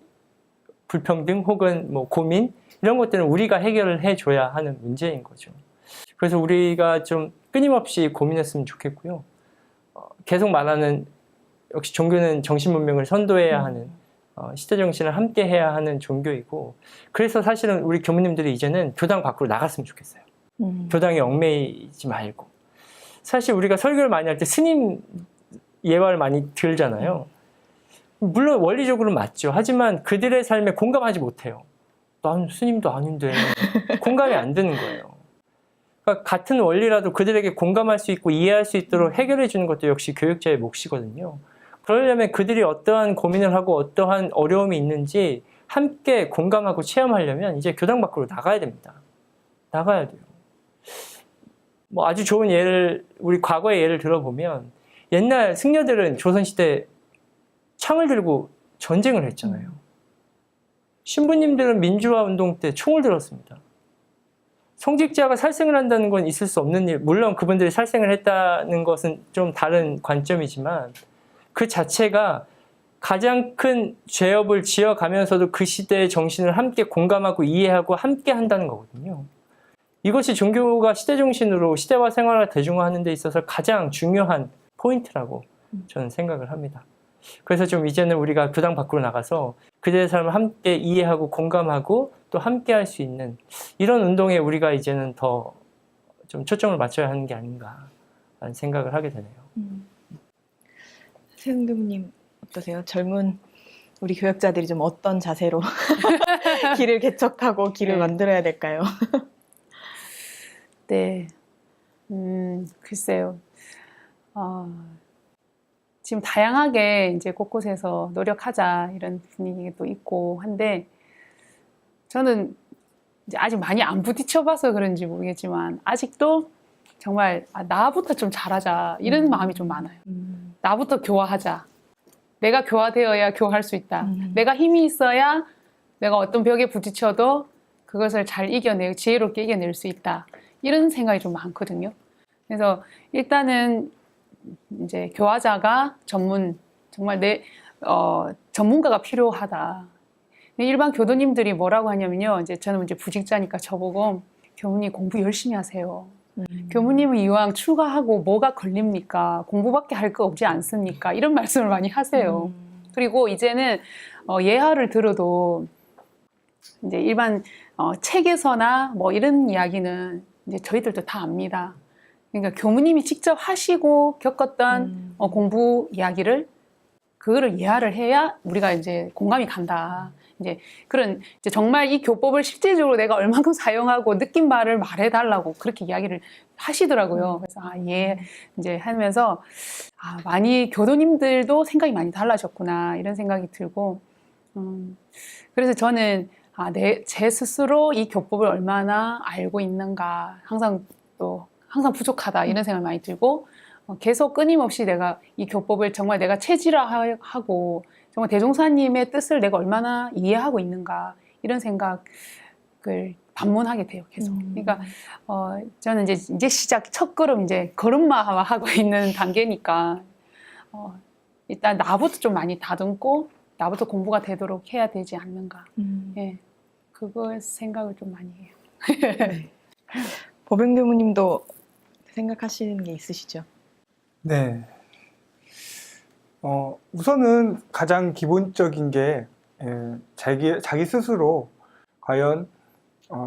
불평등 혹은 뭐 고민 이런 것들은 우리가 해결을 해줘야 하는 문제인 거죠. 그래서 우리가 좀 끊임없이 고민했으면 좋겠고요. 계속 말하는 역시 종교는 정신문명을 선도해야 하는 시대 정신을 함께 해야 하는 종교이고 그래서 사실은 우리 교무님들이 이제는 교당 밖으로 나갔으면 좋겠어요. 교당에 얽매이지 말고 사실 우리가 설교를 많이 할 때 스님 예화를 많이 들잖아요. 물론 원리적으로 맞죠. 하지만 그들의 삶에 공감하지 못해요. 난 스님도 아닌데 공감이 안 되는 거예요. 그러니까 같은 원리라도 그들에게 공감할 수 있고 이해할 수 있도록 해결해 주는 것도 역시 교육자의 몫이거든요. 그러려면 그들이 어떠한 고민을 하고 어떠한 어려움이 있는지 함께 공감하고 체험하려면 이제 교당 밖으로 나가야 됩니다. 나가야 돼요. 뭐 아주 좋은 예를 우리 과거의 예를 들어보면 옛날 승려들은 조선시대 창을 들고 전쟁을 했잖아요. 신부님들은 민주화 운동 때 총을 들었습니다. 성직자가 살생을 한다는 건 있을 수 없는 일. 물론 그분들이 살생을 했다는 것은 좀 다른 관점이지만 그 자체가 가장 큰 죄업을 지어가면서도 그 시대의 정신을 함께 공감하고 이해하고 함께 한다는 거거든요. 이것이 종교가 시대 정신으로 시대화 생활을 대중화하는 데 있어서 가장 중요한 포인트라고 저는 생각을 합니다. 그래서 좀 이제는 우리가 교당 밖으로 나가서 그들의 삶을 함께 이해하고 공감하고 또 함께 할 수 있는 이런 운동에 우리가 이제는 더 좀 초점을 맞춰야 하는 게 아닌가 라는 생각을 하게 되네요. 세훈 교무님 어떠세요? 젊은 우리 교역자들이 좀 어떤 자세로 길을 개척하고 길을 네. 만들어야 될까요? 네. 글쎄요. 지금 다양하게 이제 곳곳에서 노력하자 이런 분위기도 있고 한데 저는 이제 아직 많이 안 부딪혀봐서 그런지 모르겠지만 아직도 정말 나부터 좀 잘하자 이런 마음이 좀 많아요. 나부터 교화하자. 내가 교화되어야 교화할 수 있다. 내가 힘이 있어야 내가 어떤 벽에 부딪혀도 그것을 잘 이겨내고 지혜롭게 이겨낼 수 있다. 이런 생각이 좀 많거든요. 그래서 일단은 이제 교화자가 정말 전문가가 필요하다. 일반 교도님들이 뭐라고 하냐면요. 이제 저는 이제 부직자니까 저보고 교무님 공부 열심히 하세요. 교무님은 이왕 출가하고 뭐가 걸립니까? 공부밖에 할 거 없지 않습니까? 이런 말씀을 많이 하세요. 그리고 이제는 예화를 들어도 이제 일반 책에서나 뭐 이런 이야기는 이제 저희들도 다 압니다. 그러니까 교무님이 직접 하시고 겪었던 공부 이야기를 그거를 이해를 해야 우리가 이제 공감이 간다. 이제 그런 이제 정말 이 교법을 실질적으로 내가 얼만큼 사용하고 느낀 바를 말해달라고 그렇게 이야기를 하시더라고요. 그래서 예 이제 하면서 많이 교도님들도 생각이 많이 달라졌구나 이런 생각이 들고 그래서 저는 제 스스로 이 교법을 얼마나 알고 있는가 항상 부족하다 이런 생각이 많이 들고 계속 끊임없이 내가 이 교법을 정말 내가 체질화하고 정말 대종사님의 뜻을 내가 얼마나 이해하고 있는가 이런 생각을 반문하게 돼요 계속. 그러니까 저는 이제 시작 첫 걸음 이제 걸음마하고 있는 단계니까 일단 나부터 좀 많이 다듬고 나부터 공부가 되도록 해야 되지 않는가. 예, 그거 생각을 좀 많이 해요. 네. 보병 교무님도 생각하시는 게 있으시죠? 네. 우선은 가장 기본적인 게 자기 스스로 과연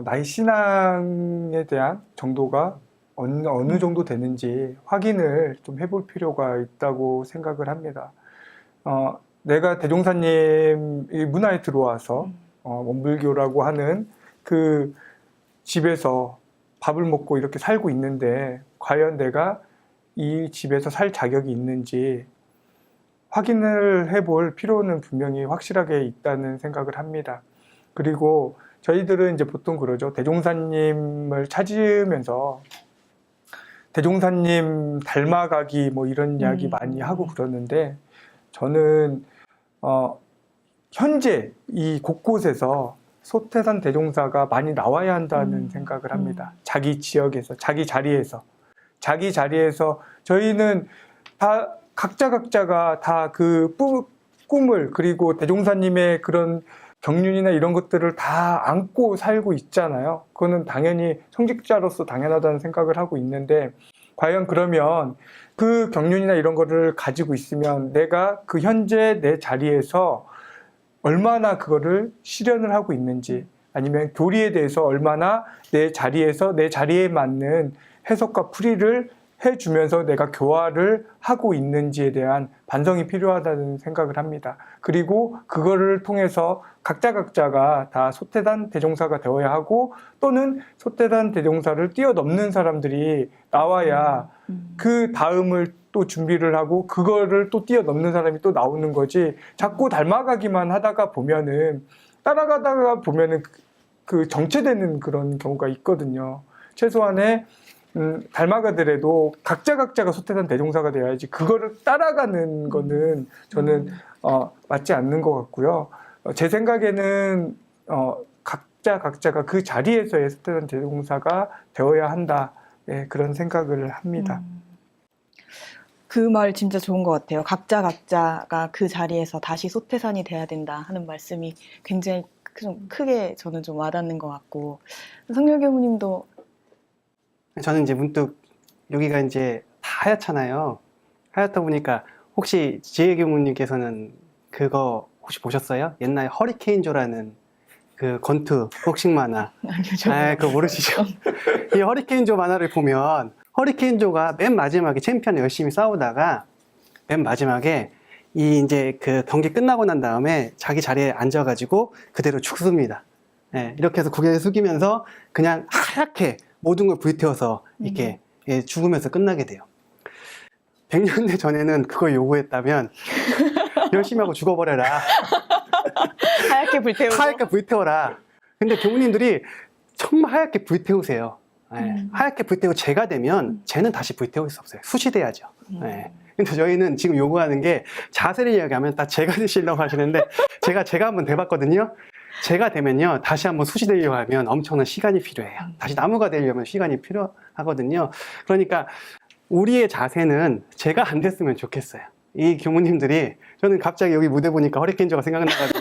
나의 신앙에 대한 정도가 어느 정도 되는지 확인을 좀 해볼 필요가 있다고 생각을 합니다. 내가 대종사님 문화에 들어와서 원불교라고 하는 그 집에서 밥을 먹고 이렇게 살고 있는데 과연 내가 이 집에서 살 자격이 있는지 확인을 해볼 필요는 분명히 확실하게 있다는 생각을 합니다. 그리고 저희들은 이제 보통 그러죠. 대종사님을 찾으면서 대종사님 닮아가기 뭐 이런 이야기 많이 하고 그러는데 저는 현재 이 곳곳에서 소태산 대종사가 많이 나와야 한다는 생각을 합니다. 자기 지역에서, 자기 자리에서 저희는 다 각자가 다 그 꿈을 그리고 대종사님의 그런 경륜이나 이런 것들을 다 안고 살고 있잖아요. 그거는 당연히 성직자로서 당연하다는 생각을 하고 있는데 과연 그러면 그 경륜이나 이런 거를 가지고 있으면 내가 그 현재 내 자리에서 얼마나 그거를 실현을 하고 있는지 아니면 교리에 대해서 얼마나 내 자리에서 내 자리에 맞는 해석과 풀이를 해주면서 내가 교화를 하고 있는지에 대한 반성이 필요하다는 생각을 합니다. 그리고 그거를 통해서 각자가 다 소태단 대종사가 되어야 하고 또는 소태단 대종사를 뛰어넘는 사람들이 나와야 그 다음을 또 준비를 하고 그거를 또 뛰어넘는 사람이 또 나오는 거지 자꾸 닮아가기만 하다가 보면은 따라가다가 보면은 그 정체되는 그런 경우가 있거든요. 최소한의 닮아가더라도 각자가 소태단 대종사가 되어야지 그거를 따라가는 거는 저는 맞지 않는 것 같고요. 제 생각에는 각자가 그 자리에서의 소태단 대종사가 되어야 한다. 네, 그런 생각을 합니다. 그 말 진짜 좋은 것 같아요. 각자가 그 자리에서 다시 소태산이 돼야 된다 하는 말씀이 굉장히 좀 크게 저는 좀 와닿는 것 같고 성렬 교무님도 저는 이제 문득 여기가 이제 다 하얗잖아요. 하얗다 보니까 혹시 지혜 교무님께서는 그거 혹시 보셨어요? 옛날에 허리케인조라는 그 권투 복싱 만화. 아니요, 그거 모르시죠? 이 허리케인조 만화를 보면 허리케인조가 맨 마지막에 챔피언 열심히 싸우다가 맨 마지막에 이 이제 그 경기 끝나고 난 다음에 자기 자리에 앉아가지고 그대로 죽습니다. 이렇게 해서 고개를 숙이면서 그냥 하얗게 모든 걸 불태워서 이렇게 죽으면서 끝나게 돼요. 100년대 전에는 그걸 요구했다면 열심히 하고 죽어버려라. 하얗게 불태우고 하얗게 불태워라. 근데 교무님들이 정말 하얗게 불태우세요. 하얗게 불태우고 재가 되면 쟤는 다시 불태울 수 없어요. 수시돼야죠. 근데 저희는 지금 요구하는 게 자세를 이야기하면 다 재가 되시려고 하시는데 제가 한번 돼봤거든요. 재가 되면요 다시 한번 수시되려고 하면 엄청난 시간이 필요해요. 다시 나무가 되려면 시간이 필요하거든요. 그러니까 우리의 자세는 재가 안 됐으면 좋겠어요. 이 교무님들이 저는 갑자기 여기 무대 보니까 허리케인저가 생각나가지고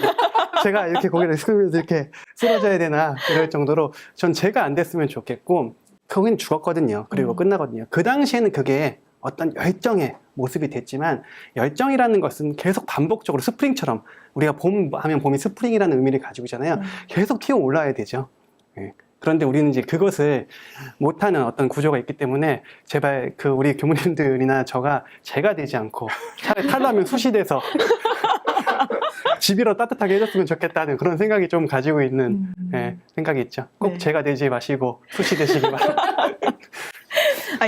제가 이렇게 고개를 숙이면서 이렇게 쓰러져야 되나 이럴 정도로 전 재가 안 됐으면 좋겠고 거긴 죽었거든요. 그리고 끝나거든요. 그 당시에는 그게 어떤 열정의 모습이 됐지만 열정이라는 것은 계속 반복적으로 스프링처럼 우리가 봄 하면 봄이 스프링이라는 의미를 가지고 있잖아요. 계속 튀어 올라야 되죠. 그런데 우리는 이제 그것을 못하는 어떤 구조가 있기 때문에 제발 그 우리 교무님들이나 저가 재가 되지 않고 차라리 탈라면 수시돼서 집이라 따뜻하게 해줬으면 좋겠다는 그런 생각이 좀 가지고 있는 생각이 있죠. 꼭 네. 재가 되지 마시고 수시되시기 바랍니다.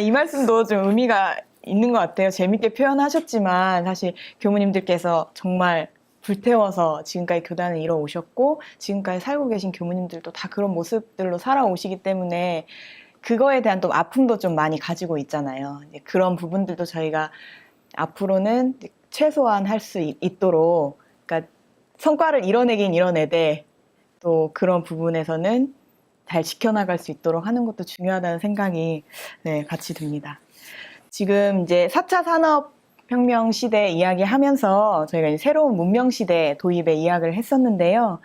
이 말씀도 좀 의미가 있는 것 같아요. 재밌게 표현하셨지만 사실 교무님들께서 정말 불태워서 지금까지 교단을 이뤄오셨고 지금까지 살고 계신 교무님들도 다 그런 모습들로 살아오시기 때문에 그거에 대한 또 아픔도 좀 많이 가지고 있잖아요. 이제 그런 부분들도 저희가 앞으로는 최소한 할 수 있도록 그러니까 성과를 이뤄내긴 이뤄내되 또 그런 부분에서는 잘 지켜나갈 수 있도록 하는 것도 중요하다는 생각이 같이 듭니다. 지금 이제 4차 산업혁명 시대 이야기하면서 저희가 이제 새로운 문명 시대 도입의 이야기를 했었는데요.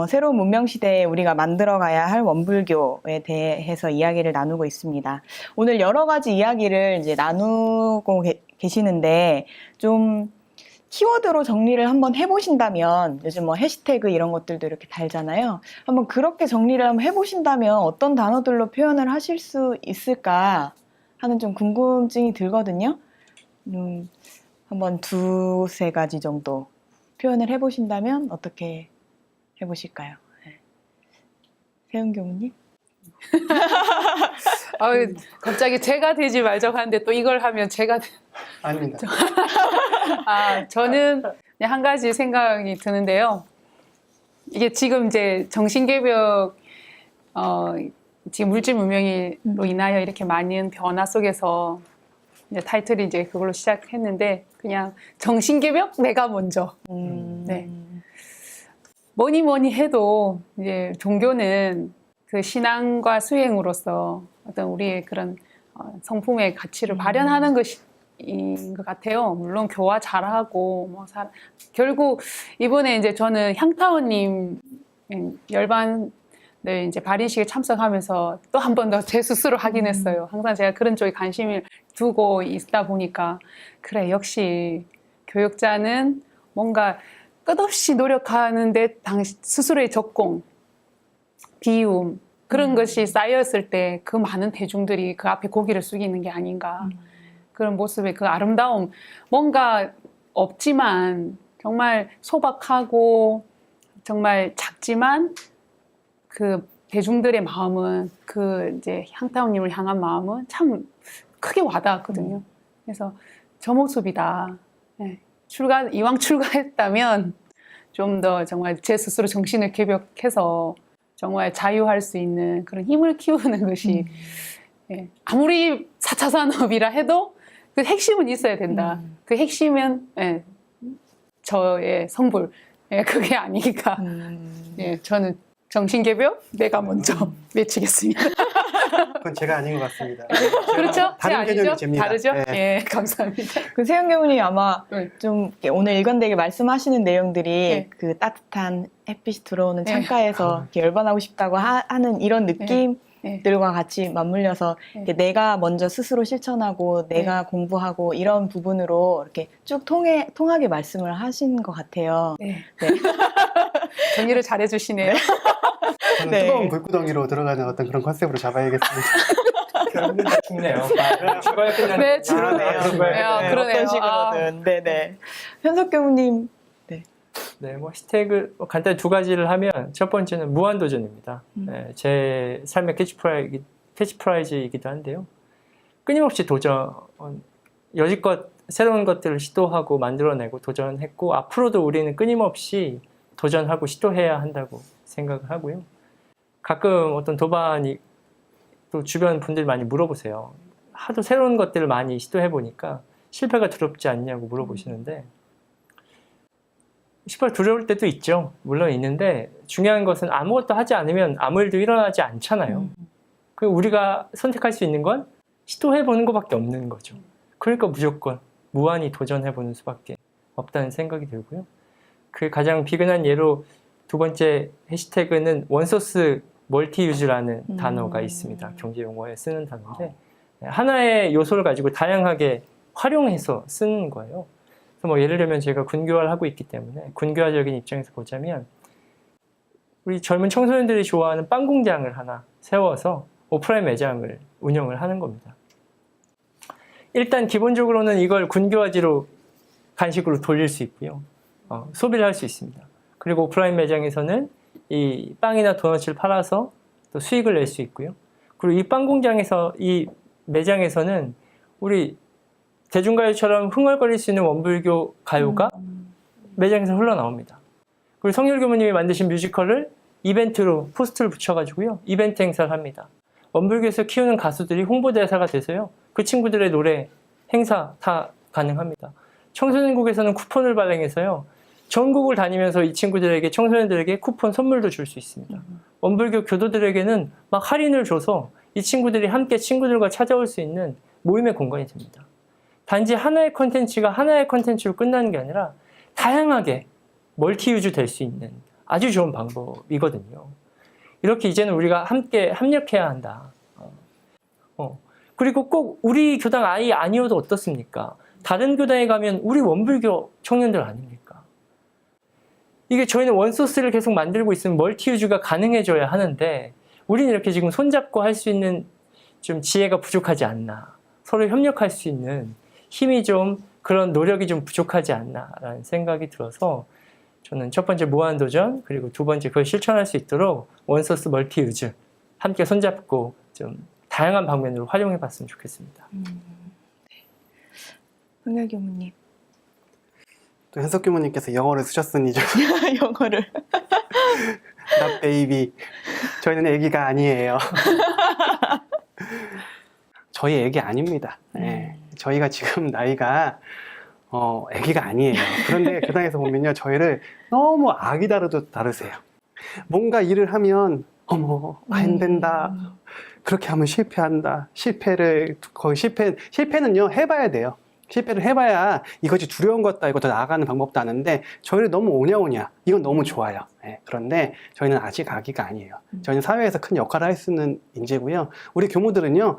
새로운 문명 시대에 우리가 만들어가야 할 원불교에 대해서 이야기를 나누고 있습니다. 오늘 여러 가지 이야기를 이제 나누고 계시는데 좀 키워드로 정리를 한번 해보신다면 요즘 뭐 해시태그 이런 것들도 이렇게 달잖아요. 한번 그렇게 정리를 한번 해보신다면 어떤 단어들로 표현을 하실 수 있을까 하는 좀 궁금증이 들거든요. 한번 두세 가지 정도 표현을 해보신다면 어떻게 해보실까요? 세훈 교무님? 갑자기 제가 되지 말자고 하는데 또 이걸 하면 제가 아닙니다. 저는 그냥 한 가지 생각이 드는데요. 이게 지금 이제 정신개벽 지금 물질 문명으로 인하여 이렇게 많은 변화 속에서 이제 타이틀이 이제 그걸로 시작했는데 그냥 정신개벽 내가 먼저. 네. 뭐니 해도 이제 종교는 그 신앙과 수행으로서 어떤 우리의 그런 성품의 가치를 발현하는 것인 것 같아요. 물론 교화 잘하고 뭐 결국 이번에 이제 저는 향타원님 열반을 이제 발인식에 참석하면서 또 한 번 더 제 스스로 확인했어요. 항상 제가 그런 쪽에 관심을 두고 있다 보니까 그래 역시 교육자는 뭔가 끝없이 노력하는데 스스로의 적공, 비움 그런 것이 쌓였을 때 그 많은 대중들이 그 앞에 고개를 숙이는 게 아닌가. 그런 모습의 그 아름다움, 뭔가 없지만 정말 소박하고 정말 작지만 그 대중들의 마음은 그 이제 향타원님을 향한 마음은 참 크게 와닿았거든요. 그래서 저 모습이다. 네. 이왕 출가했다면 좀 더 정말 제 스스로 정신을 개벽해서 정말 자유할 수 있는 그런 힘을 키우는 것이 예, 아무리 4차 산업이라 해도 그 핵심은 있어야 된다. 그 핵심은 예, 저의 성불 예, 그게 아니니까 예, 저는 정신개벽 내가 먼저 외치겠습니다. 그건 제가 아닌 것 같습니다. 그렇죠? 다른 제 개념이 아니죠? 잽니다. 다르죠? 네. 예, 감사합니다. 그 세영 교무님 아마 네. 좀 이렇게 오늘 일관되게 말씀하시는 내용들이 네. 그 따뜻한 햇빛이 들어오는 네. 창가에서 이렇게 열반하고 싶다고 하는 이런 느낌 네. 들과 같이 맞물려서 네. 이렇게 내가 먼저 스스로 실천하고 내가 공부하고 이런 부분으로 이렇게 쭉 통하게 말씀을 하신 것 같아요. 네. 네. 정리를 잘해주시네요. 저는 네. 뜨거운 불구덩이로 들어가는 어떤 그런 컨셉으로 잡아야겠습니다. 결국은 다 죽네요. 죽어야 끝나는 네, 그러네요. 그러네요. 어떤 식으로든. 네네. 현석 교무님. 네, 뭐 히스택을 간단히 두 가지를 하면 첫 번째는 무한도전입니다. 네, 제 삶의 캐치프라이즈이기도 한데요. 끊임없이 도전, 여지껏 새로운 것들을 시도하고 만들어내고 도전했고 앞으로도 우리는 끊임없이 도전하고 시도해야 한다고 생각을 하고요. 가끔 어떤 도반이 또 주변 분들이 많이 물어보세요. 하도 새로운 것들을 많이 시도해보니까 실패가 두렵지 않냐고 물어보시는데 실패가 두려울 때도 있죠. 물론 있는데 중요한 것은 아무것도 하지 않으면 아무 일도 일어나지 않잖아요. 그리고 우리가 선택할 수 있는 건 시도해보는 것밖에 없는 거죠. 그러니까 무조건 무한히 도전해보는 수밖에 없다는 생각이 들고요. 그 가장 비근한 예로 두 번째 해시태그는 원소스 멀티유즈라는 단어가 있습니다. 경제 용어에 쓰는 단어인데 하나의 요소를 가지고 다양하게 활용해서 쓰는 거예요. 그래서 뭐 예를 들면 제가 군교화를 하고 있기 때문에 군교화적인 입장에서 보자면 우리 젊은 청소년들이 좋아하는 빵 공장을 하나 세워서 오프라인 매장을 운영을 하는 겁니다. 일단 기본적으로는 이걸 군교화지로 간식으로 돌릴 수 있고요. 소비를 할 수 있습니다. 그리고 오프라인 매장에서는 이 빵이나 도넛을 팔아서 또 수익을 낼 수 있고요. 그리고 이 빵 공장에서 이 매장에서는 우리 대중가요처럼 흥얼거릴 수 있는 원불교 가요가 매장에서 흘러나옵니다. 그리고 성률 교무님이 만드신 뮤지컬을 이벤트로 포스트를 붙여가지고요. 이벤트 행사를 합니다. 원불교에서 키우는 가수들이 홍보대사가 돼서요. 그 친구들의 노래, 행사 다 가능합니다. 청소년국에서는 쿠폰을 발행해서요. 전국을 다니면서 이 친구들에게, 청소년들에게 쿠폰 선물도 줄 수 있습니다. 원불교 교도들에게는 막 할인을 줘서 이 친구들이 함께 친구들과 찾아올 수 있는 모임의 공간이 됩니다. 단지 하나의 컨텐츠가 하나의 컨텐츠로 끝나는 게 아니라 다양하게 멀티유즈 될 수 있는 아주 좋은 방법이거든요. 이렇게 이제는 우리가 함께 합력해야 한다. 그리고 꼭 우리 교당 아이 아니어도 어떻습니까? 다른 교당에 가면 우리 원불교 청년들 아닙니까? 이게 저희는 원소스를 계속 만들고 있으면 멀티유즈가 가능해져야 하는데 우리는 이렇게 지금 손잡고 할 수 있는 좀 지혜가 부족하지 않나. 서로 협력할 수 있는 힘이 좀 그런 노력이 좀 부족하지 않나라는 생각이 들어서 저는 첫 번째 무한도전 그리고 두 번째 그걸 실천할 수 있도록 원소스 멀티유즈 함께 손잡고 좀 다양한 방면으로 활용해 봤으면 좋겠습니다. 성열 교무님. 또 현석 교무님께서 영어를 쓰셨으니 좀 영어를. 나 베이비. 저희는 애기가 아니에요. 저희 애기 아닙니다. 네. 저희가 지금 나이가 애기가 아니에요. 그런데 그 당에서 보면요, 저희를 너무 아기 다루세요. 뭔가 일을 하면 어머 안 된다. 그렇게 하면 실패한다. 실패는요 해봐야 돼요. 실패를 해봐야 이것이 두려운 것다, 이거 더 나아가는 방법도 아는데 저희를 너무 오냐오냐, 이건 너무 좋아요. 네, 그런데 저희는 아직 아기가 아니에요. 저희는 사회에서 큰 역할을 할 수 있는 인재고요. 우리 교무들은요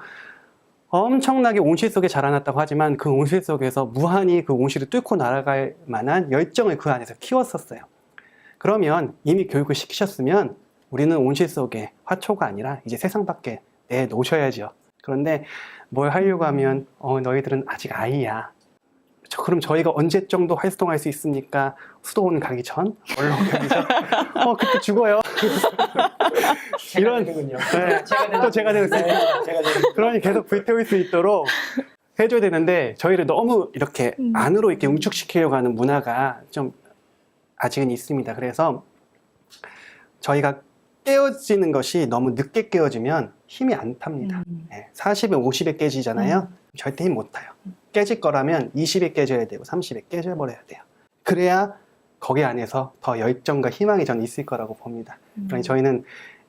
엄청나게 온실 속에 자라났다고 하지만 그 온실 속에서 무한히 그 온실을 뚫고 날아갈 만한 열정을 그 안에서 키웠었어요. 그러면 이미 교육을 시키셨으면 우리는 온실 속에 화초가 아니라 이제 세상 밖에 내놓으셔야죠. 그런데 뭘 하려고 하면 너희들은 아직 아이야. 그럼 저희가 언제 정도 활동할 수 있습니까? 수도원 가기 전? 언론 가기 전? 그때 죽어요. 이런 되는군요. 네, 또 제가 되겠습니다. 그러니 계속 불태울 수 있도록 해줘야 되는데 저희를 너무 이렇게 안으로 이렇게 응축시키려고 하는 문화가 좀 아직은 있습니다. 그래서 저희가 깨어지는 것이 너무 늦게 깨어지면 힘이 안 탑니다. 40에 50에 깨지잖아요. 절대 힘 못 타요. 깨질 거라면 20에 깨져야 되고 30에 깨져버려야 돼요. 그래야 거기 안에서 더 열정과 희망이 전 있을 거라고 봅니다. 그러니 저희는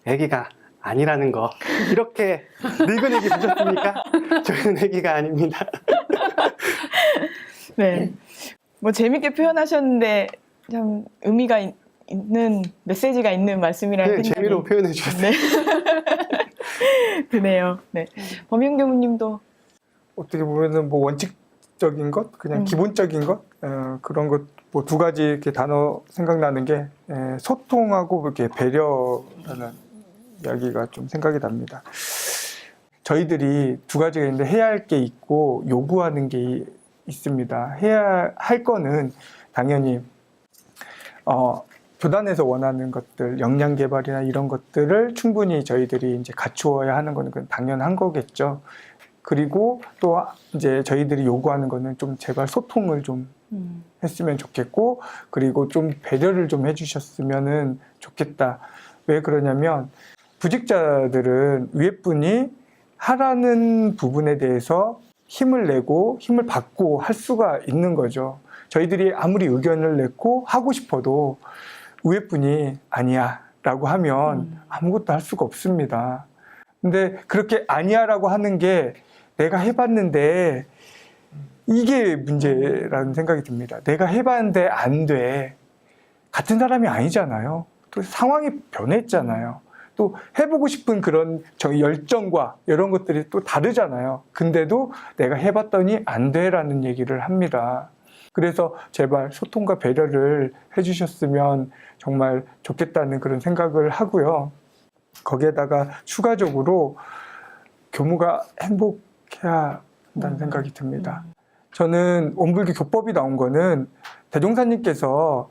애기가 아니라는 거, 이렇게 늙은 애기 보셨습니까? 저희는 애기가 아닙니다. 네. 뭐 재밌게 표현하셨는데 참 의미가 있는 메시지가 있는 말씀이라는 네, 생각이 재미로 표현해 주셨어요. 네. 드네요. 네. 범용 교무님도 어떻게 보면은 뭐 원칙적인 것, 그냥 기본적인 것, 그런 것, 뭐 두 가지 이렇게 단어 생각나는 게 소통하고 이렇게 배려라는 이야기가 좀 생각이 납니다. 저희들이 두 가지가 있는데 해야 할 게 있고 요구하는 게 있습니다. 해야 할 거는 당연히 교단에서 원하는 것들, 역량 개발이나 이런 것들을 충분히 저희들이 이제 갖추어야 하는 거는 그건 당연한 거겠죠. 그리고 또 이제 저희들이 요구하는 거는 좀 제발 소통을 좀 했으면 좋겠고, 그리고 좀 배려를 좀 해주셨으면 좋겠다. 왜 그러냐면 부직자들은 위에 분이 하라는 부분에 대해서 힘을 내고 힘을 받고 할 수가 있는 거죠. 저희들이 아무리 의견을 냈고 하고 싶어도 위에 분이 아니야 라고 하면 아무것도 할 수가 없습니다. 근데 그렇게 아니야 라고 하는 게 내가 해봤는데 이게 문제라는 생각이 듭니다. 내가 해봤는데 안 돼. 같은 사람이 아니잖아요. 또 상황이 변했잖아요. 또 해보고 싶은 그런 열정과 이런 것들이 또 다르잖아요. 근데도 내가 해봤더니 안 돼라는 얘기를 합니다. 그래서 제발 소통과 배려를 해주셨으면 정말 좋겠다는 그런 생각을 하고요. 거기에다가 추가적으로 교무가 행복해야 한다는 생각이 듭니다. 저는 원불교 교법이 나온 거는 대종사님께서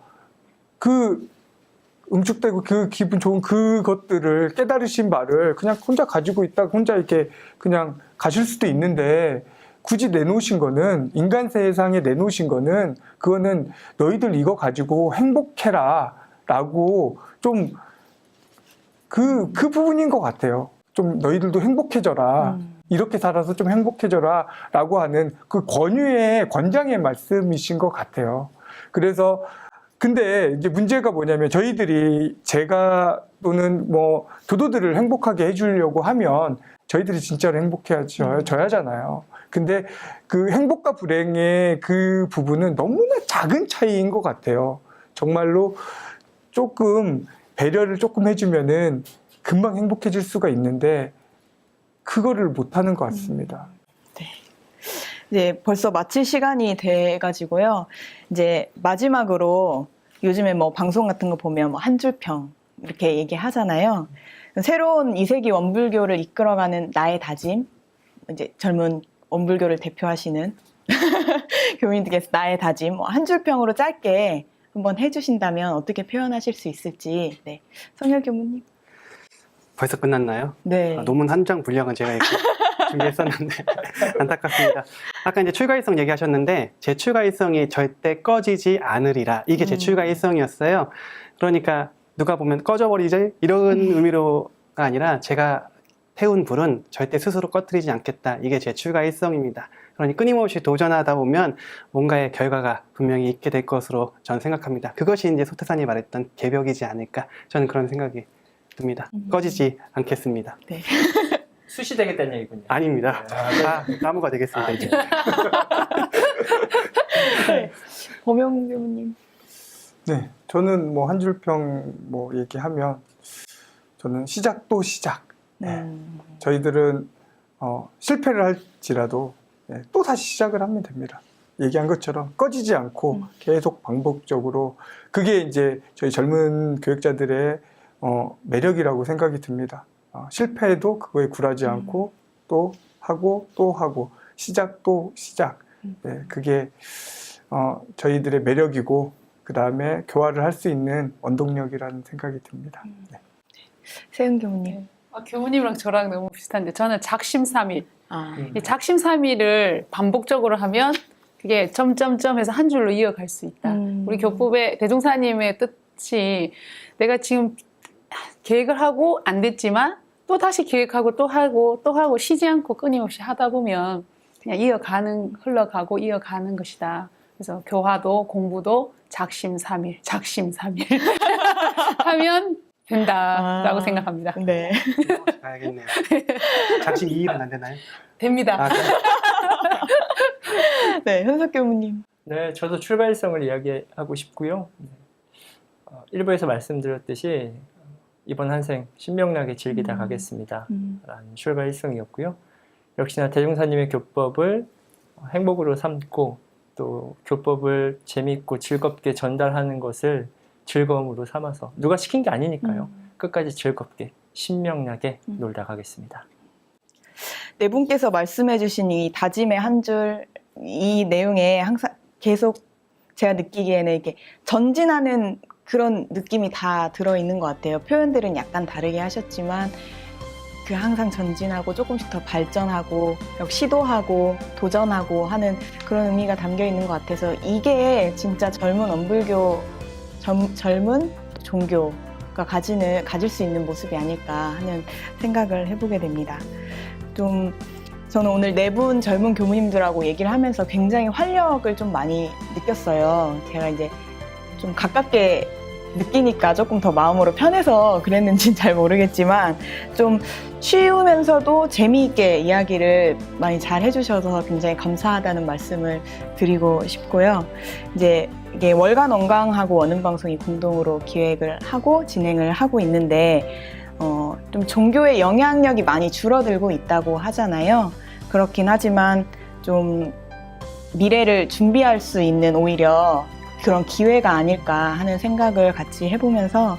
그 응축되고 그 기분 좋은 그것들을 깨달으신 말을 그냥 혼자 가지고 있다가 혼자 이렇게 그냥 가실 수도 있는데, 굳이 내놓으신 거는, 인간 세상에 내놓으신 거는 그거는 너희들 이거 가지고 행복해라 라고 좀 그 부분인 것 같아요. 좀 너희들도 행복해져라. 이렇게 살아서 좀 행복해져라 라고 하는 그 권장의 말씀이신 것 같아요. 그래서 근데 이제 문제가 뭐냐면 저희들이 제가 또는 뭐 도도들을 행복하게 해주려고 하면 저희들이 진짜로 행복해져야잖아요. 근데 그 행복과 불행의 그 부분은 너무나 작은 차이인 것 같아요. 정말로 조금 배려를 조금 해주면은 금방 행복해질 수가 있는데 그거를 못하는 것 같습니다. 네. 이제 벌써 마칠 시간이 돼가지고요. 이제 마지막으로 요즘에 뭐 방송 같은 거 보면 뭐 한 줄 평 이렇게 얘기하잖아요. 새로운 2세기 원불교를 이끌어가는 나의 다짐, 이제 젊은 원불교를 대표하시는 교민들께서 나의 다짐 한 줄 평으로 짧게 한번 해주신다면 어떻게 표현하실 수 있을지. 네, 성열 교무님. 벌써 끝났나요? 네. 논문 한 장 분량은 제가 이렇게 준비했었는데 안타깝습니다. 아까 이제 출가일성 얘기하셨는데 제 출가일성이 절대 꺼지지 않으리라. 이게 제 출가일성이었어요. 그러니까 누가 보면 꺼져버리지 이런 의미로가 아니라 제가 태운 불은 절대 스스로 꺼뜨리지 않겠다. 이게 제 출가일성입니다. 그러니 끊임없이 도전하다 보면 뭔가의 결과가 분명히 있게 될 것으로 저는 생각합니다. 그것이 이제 소태산이 말했던 개벽이지 않을까. 저는 그런 생각이 듭니다. 꺼지지 않겠습니다. 네. 숯이 되겠다는 얘기군요. 아닙니다. 나무가 되겠습니다. 이제. 네. 범용 교무님. 네, 저는 뭐 한 줄평 뭐 얘기하면 저는 시작 또 시작. 저희들은 실패를 할지라도 또 다시 시작을 하면 됩니다. 얘기한 것처럼 꺼지지 않고 계속 반복적으로 그게 이제 저희 젊은 교육자들의 매력이라고 생각이 듭니다. 실패해도 그거에 굴하지 않고 또 하고 시작 또 시작. 네, 그게 저희들의 매력이고 그 다음에 교화를 할 수 있는 원동력이라는 생각이 듭니다. 네. 세은 교무님. 교무님이랑 저랑 너무 비슷한데 저는 작심삼일. 아, 이 작심삼일을 반복적으로 하면 그게 점점점 해서 한 줄로 이어갈 수 있다. 우리 교법의 대종사님의 뜻이 내가 지금 계획을 하고 안 됐지만 또 다시 계획하고 또 하고 쉬지 않고 끊임없이 하다 보면 그냥 흘러가고 이어가는 것이다. 그래서 교화도 공부도 작심삼일 하면 된다라고 생각합니다. 네. 알겠네요. 작심 2일은 안 되나요? 됩니다. 네, 현석 교무님. 네, 저도 출발성을 이야기하고 싶고요. 1부에서 말씀드렸듯이 이번 한생 신명나게 즐기다 가겠습니다. 라는 출발성이었고요. 역시나 대종사님의 교법을 행복으로 삼고 또 교법을 재미있고 즐겁게 전달하는 것을 즐거움으로 삼아서 누가 시킨 게 아니니까요. 끝까지 즐겁게 신명나게 놀다 가겠습니다. 네 분께서 말씀해주신 이 다짐의 한 줄, 이 내용에 항상 계속 제가 느끼기에는 이렇게 전진하는 그런 느낌이 다 들어있는 것 같아요. 표현들은 약간 다르게 하셨지만 그 항상 전진하고 조금씩 더 발전하고 시도하고 도전하고 하는 그런 의미가 담겨 있는 것 같아서 이게 진짜 젊은 원불교, 젊은 종교가 가질 수 있는 모습이 아닐까 하는 생각을 해보게 됩니다. 좀 저는 오늘 네 분 젊은 교무님들하고 얘기를 하면서 굉장히 활력을 좀 많이 느꼈어요. 제가 이제 좀 가깝게 느끼니까 조금 더 마음으로 편해서 그랬는지는 잘 모르겠지만 좀 쉬우면서도 재미있게 이야기를 많이 잘 해주셔서 굉장히 감사하다는 말씀을 드리고 싶고요. 이제 이게 월간 원강하고 원음방송이 공동으로 기획을 하고 진행을 하고 있는데 좀 종교의 영향력이 많이 줄어들고 있다고 하잖아요. 그렇긴 하지만 좀 미래를 준비할 수 있는 오히려 그런 기회가 아닐까 하는 생각을 같이 해보면서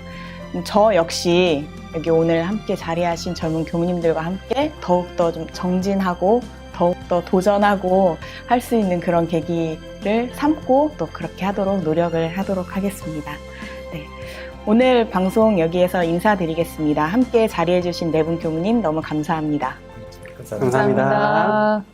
저 역시 여기 오늘 함께 자리하신 젊은 교무님들과 함께 더욱더 좀 정진하고 더욱더 도전하고 할 수 있는 그런 계기를 삼고 또 그렇게 하도록 노력을 하도록 하겠습니다. 네. 오늘 방송 여기에서 인사드리겠습니다. 함께 자리해주신 네 분 교무님 너무 감사합니다. 감사합니다. 감사합니다.